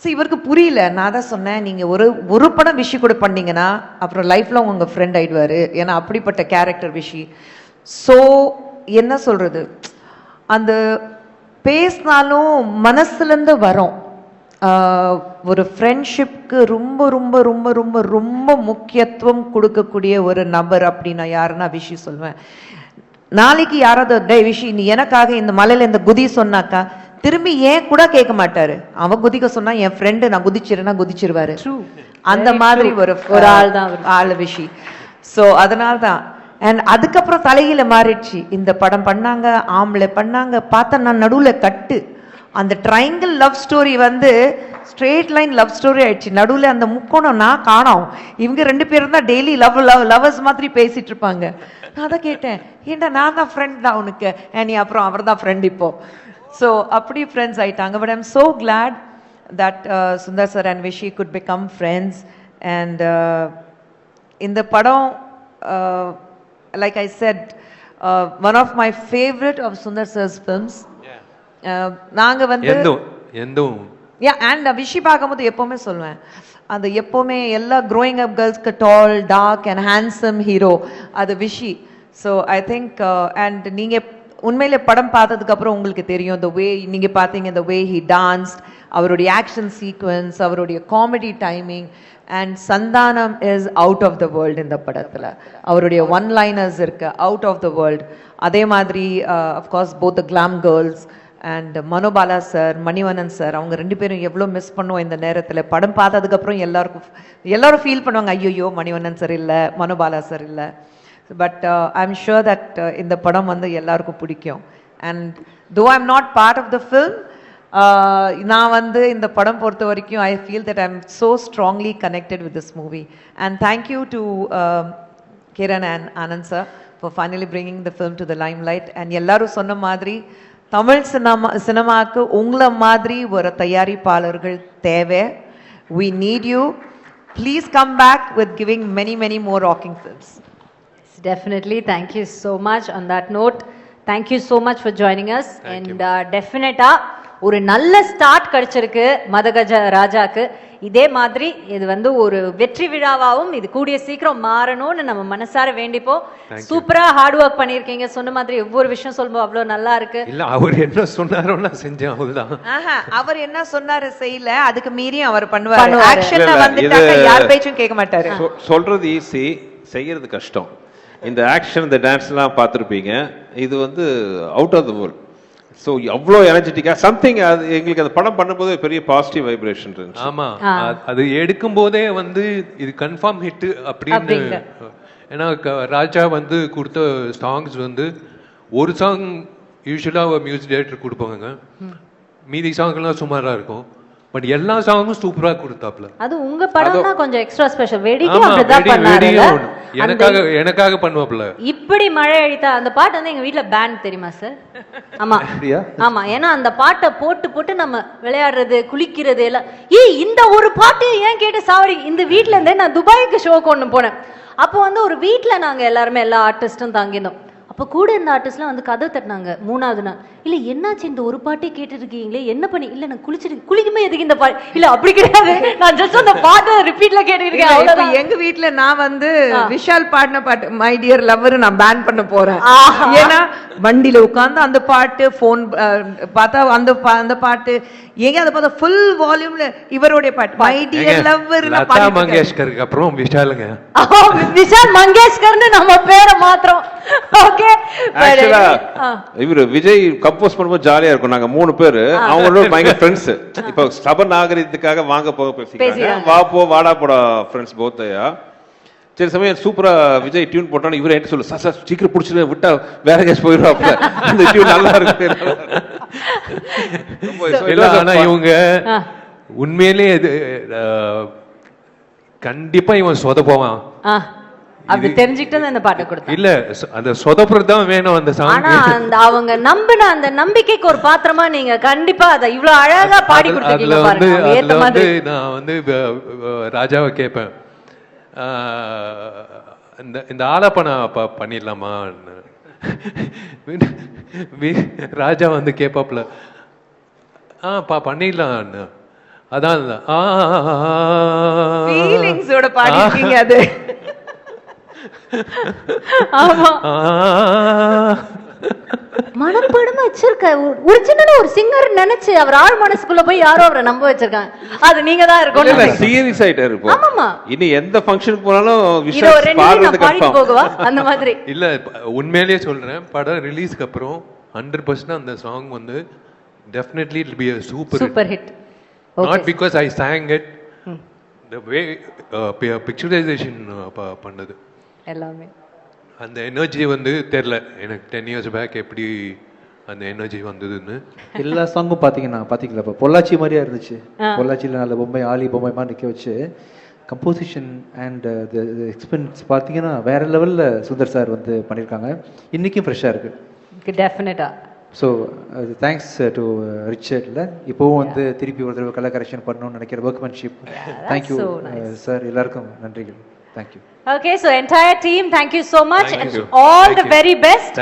ஸோ இவருக்கு புரியல. நான் தான் சொன்னேன், நீங்க ஒரு படம் விஷயம் கூட பண்ணீங்கன்னா அப்புறம் லைஃப்ல உங்க ஃப்ரெண்ட் ஆயிடுவாரு, ஏன்னா அப்படிப்பட்ட கேரக்டர் விஷி. ஸோ என்ன சொல்றது, அந்த பேசினாலும் மனசுலேருந்து வரும். ஒரு ஃப்ரெண்ட்ஷிப்க்கு ரொம்ப ரொம்ப ரொம்ப ரொம்ப ரொம்ப முக்கியத்துவம் கொடுக்கக்கூடிய ஒரு நபர் அப்படின்னா யாருன்னா விஷி சொல்லுவேன். நாளைக்கு யாராவது டே விஷி நீ எனக்காக இந்த மலையில இந்த குதி சொன்னாக்கா திரும்பி ஏன் கூட கேட்க மாட்டாரு. அவன் குதிக்க சொன்னா என் ஃப்ரெண்டு நான் குதிச்சிருன்னா குதிச்சிருவாரு. அந்த மாதிரி ஒரு ஆள் தான் ஆள் விஷி. ஸோ அதனால தான். அண்ட் அதுக்கப்புறம் தலையில மாறிடுச்சு. இந்த படம் பண்ணாங்க, ஆம்பளை பண்ணாங்க, பார்த்தா நான் நடுவில் கட்டு. அந்த ட்ரையாங்கிள் லவ் ஸ்டோரி வந்து ஸ்ட்ரெயிட் லைன் லவ் ஸ்டோரி ஆயிடுச்சு. நடுவில் அந்த முக்கோணம் நான் காணோம். இவங்க 2 பேரும் தான் டெய்லி லவர்ஸ் மாதிரி பேசிட்டு இருப்பாங்க. நான் தான் கேட்டேன், ஏண்டா நான் தான் ஃப்ரெண்ட் தான் உனக்கு, நீ அப்புறம் அவர் தான் ஃப்ரெண்ட் இப்போ. ஸோ அப்படி ஃப்ரெண்ட்ஸ் ஆயிட்டாங்க. But I'm so glad that Sundar sir and Vichy good become friends. And இந்த படம் like I said, one of my favorite of Sundar Sir's films. நாங்க வந்து and விஷி பார்க்கும்போது எப்பவுமே சொல்லுவேன், அந்த எப்பவுமே எல்லா growing up girlsக்கு tall, dark and handsome hero அது Vichy. So I think and நீங்க உண்மையிலே படம் பார்த்ததுக்கு அப்புறம் உங்களுக்கு தெரியும், the way நீங்க பார்த்தீங்க, the way he danced, அவருடைய ஆக்ஷன் சீக்வன்ஸ், அவருடைய comedy timing. And Santhanam is out of the world இந்த படத்தில். அவருடைய ஒன் லைனர்ஸ் இருக்கு அவுட் ஆஃப் த வேர்ல்டு. அதே மாதிரி of course both the glam girls and Manobala sir, Manivannan sir, அவங்க 2 பேரும் எவ்வளோ மிஸ் பண்ணுவோம் இந்த நேரத்தில். படம் பார்த்ததுக்கப்புறம் எல்லாரும் ஃபீல் பண்ணுவாங்க, ஐயோ மணிவண்ணன் சார் இல்லை, மனோபாலா சார் இல்லை. But I am sure that இந்த படம் வந்து எல்லாருக்கும் பிடிக்கும். And though I am not part of the film, நான் வந்து இந்த படம் பொறுத்த வரைக்கும் I feel that I am so strongly connected with this movie. And thank you to Kiran and Anand sir for finally bringing the film to the limelight. அண்ட் எல்லாரும் சொன்ன மாதிரி தமிழ் சினிமாக்கு உங்களை மாதிரி ஒரு தயாரிப்பாளர்கள் தேவை. We need you. Please come back with giving many more rocking films. Definitely. Thank you so much. On that note, thank you so much for joining us. And definitely ஒரு நல்ல ஸ்டார்ட் கிடைச்சிருக்கு மதகஜ ராஜாக்கு. இதே மாதிரி இது வந்து ஒரு வெற்றி விழாவாகவும் இது கூடிய சீக்கிரம் மாறணும்னு நம்ம மனசார வேண்டிப்போம். சூப்பரா ஹார்ட் ஒர்க் பண்ணிருக்கீங்க. சொன்ன மாதிரி ஒவ்வொரு விஷயம் சொல்லும்போது அவ்வளவு நல்லா இருக்கு. இல்ல அவர் என்ன சொன்னாரோ நான் செஞ்சேன் அவ்வளவுதான். அவர் என்ன சொன்னாரு செய்யல, அதுக்கு மீறி அவர் பண்ணுவாரு. ஆக்ஷன்ல வந்துட்டாக்க யார் பேச்சும் கேட்க மாட்டாரு. சொல்றது ஈஸி, செய்யறது கஷ்டம். இந்த ஆக்ஷன் இந்த டான்ஸ்லாம் பார்த்துருப்பீங்க, இது வந்து out of the world. So அவ்வளோ எனர்ஜெட்டிக்கா சம்திங், அது எங்களுக்கு அந்த படம் பண்ணும்போது பெரிய பாசிட்டிவ் வைப்ரேஷன் இருந்துச்சு. ஆமா, அது எடுக்கும் போதே வந்து இது கன்ஃபார்ம் ஹிட் அப்படின்னு. ஏன்னா ராஜா வந்து கொடுத்த சாங்ஸ் வந்து ஒரு சாங் யூஸ்வலா மியூசிக் டைரக்டர் கொடுப்பாங்க, மீதி சாங்லாம் சுமாரா இருக்கும். பட் எல்லா சாங்கும் சூப்பரா கொடுத்தாப்ல. அது உங்க படம்னா கொஞ்சம் எக்ஸ்ட்ரா ஸ்பெஷல். வெடிக்கும் அப்படிதான் பண்ணாரு. எனக்காக பண்ணுவாப்ல. இப்படி மழை அடித்தா அந்த பாட்டு வந்து எங்க வீட்ல பேண்ட் தெரியுமா சார்? ஆமா ஆமா, ஏன்னா அந்த பாட்டை போட்டு நம்ம விளையாடுறது குளிக்கிறது எல்லாம். இந்த ஒரு பாட்டு ஏன் கேட்டு சாவடி. இந்த வீட்ல இருந்தே நான் துபாய்க்கு ஷோக்கு ஒண்ணு போனேன். அப்போ வந்து ஒரு வீட்ல நாங்க எல்லாருமே எல்லா ஆர்டிஸ்டும் தங்கியிருந்தோம். அப்ப கூட இருந்த ஆர்டிஸ்ட்லாம் வந்து கதை தட்டினாங்க 3வது நாள். இல்ல என்னாச்சு இந்த ஒரு பாட்டே கேட்டுட்டு இருக்கீங்களே, என்ன பண்ணி? இல்ல நான் குளிக்குமே எதுக்கு இந்த பாட்டு? இல்ல அப்படி கிடையாது, நான் ஜஸ்ட் அந்த பாட்டை ரிப்பீட்ல கேட்டுருக்கேன் அவ்வளவுதான். எங்க வீட்ல நான் வந்து விஷால் பாடின பாட்டு மை டியர் லவ்வர் நான் பேன் பண்ண போறேன். ஏன்னா வண்டியில உட்கார்ந்து அந்த பாட்டு, போன் பார்த்தா அந்த பாட்டு, எங்க அதை பார்த்தா ஃபுல் வால்யூம்ல இவருடைய பாட்டு மை டியர் லவ்வர். லதா மங்கேஷ்கருக்கு அப்புறம் விஷாலுங்க. விஷால் மங்கேஷ்கர்னு நம்ம பேரை மாத்திரம். ஓகே, ஆக்சுவலா இவரு விஜய் கம்போஸ் பண்ணும்போது ஜாலியா இருக்கும். நாங்க 3 பேரு, அவங்களோட பயங்கர ஃப்ரெண்ட்ஸ். இப்போ சப நாகரிகத்துக்காக வாங்க போக பேசிக்கிறாங்க. வா போ வாடா போடா ஃப்ரெண்ட்ஸ் போத்தையா. சரி சமயம் சூப்பரா விஜய் டியூன் போட்டாலும் இவரே என்ன சொல்லு, சார் சீக்கிரம் பிடிச்சிட்டு விட்டா வேற கேஸ் போயிடுவாப்ல. அந்த டியூன் நல்லா இருக்கு. ஆனா இவங்க உண்மையிலேயே கண்டிப்பா இவன் சொதப்போவான். அப்படி தெரிஞ்சுக்கிட்டு அந்த பாட்டை கொடுத்தேன். இல்ல அந்த சொதப்புறது தான் வேணும் அந்த சாங். ஆனா அந்த அவங்க நம்பின அந்த நம்பிக்கைக்கு ஒரு பாத்திரமா நீங்க கண்டிப்பா அதை இவ்வளவு அழகா பாடி கொடுத்தீங்க பாருங்க. ஏத்த மாதிரி நான் வந்து ராஜாவை கேட்பேன், இந்த ஆலாப்பனா பண்ணிடலாமா? ராஜா வந்து கேப்பாப்ல, பண்ணிடலாம். அதான் ஃபீலிங்ஸோட பாடிட்டீங்க அது. ஆமா, மனப்பாடமா வச்சிருக்க. ஒரிஜினலா ஒரு சிங்கர் நினைச்சு அவர் ஆள் மனசுக்குள்ள போய் யாரோ அவரை நம்ப வச்சிருக்காங்க. அது நீங்க தான் இருக்கும். சீரியஸ் ஆயிட்டே இருப்போம். ஆமாமா, இனி எந்த ஃபங்க்ஷனுக்கு போனாலும் இதோ ரெண்டு நான் பாடிட்டு போகவா அந்த மாதிரி. இல்ல உண்மையிலேயே சொல்றேன், படம் ரிலீஸ்க்கு அப்புறம் 100% அந்த சாங் வந்து definitely it will be a super hit. Not because I sang it, the way picturization பண்ணது எல்லாமே அந்த எனர்ஜி வந்து தெரியல எனக்கு 10 years பேக் எப்படி அந்த எனர்ஜி வந்ததுன்னு. எல்லா சாங்கும் பாத்தீங்களா இப்போ பொள்ளாச்சி மாதிரியா இருந்துச்சு. பொள்ளாச்சியில் நல்ல பொம்மை ஆலி பொம்மை மாதிரி நிற்க வச்சு கம்போசிஷன் அண்ட் எக்ஸ்பென்ஸ் பார்த்தீங்கன்னா வேற லெவலில் சுந்தர் சார் வந்து பண்ணியிருக்காங்க. இன்றைக்கும் ஃப்ரெஷ்ஷாக இருக்குது டெஃபினட்டா. ஸோ தேங்க்ஸ் டு ரிச்சர்டில் இப்போவும் வந்து திருப்பி ஒரு தடவை கலர் கரெக்ஷன் பண்ணணும்னு நினைக்கிற ஒர்க்மேன்ஷிப். தேங்க்யூ சார், எல்லாருக்கும் நன்றிகள். Thank you. Okay, so entire team, thank you so much and all the very best.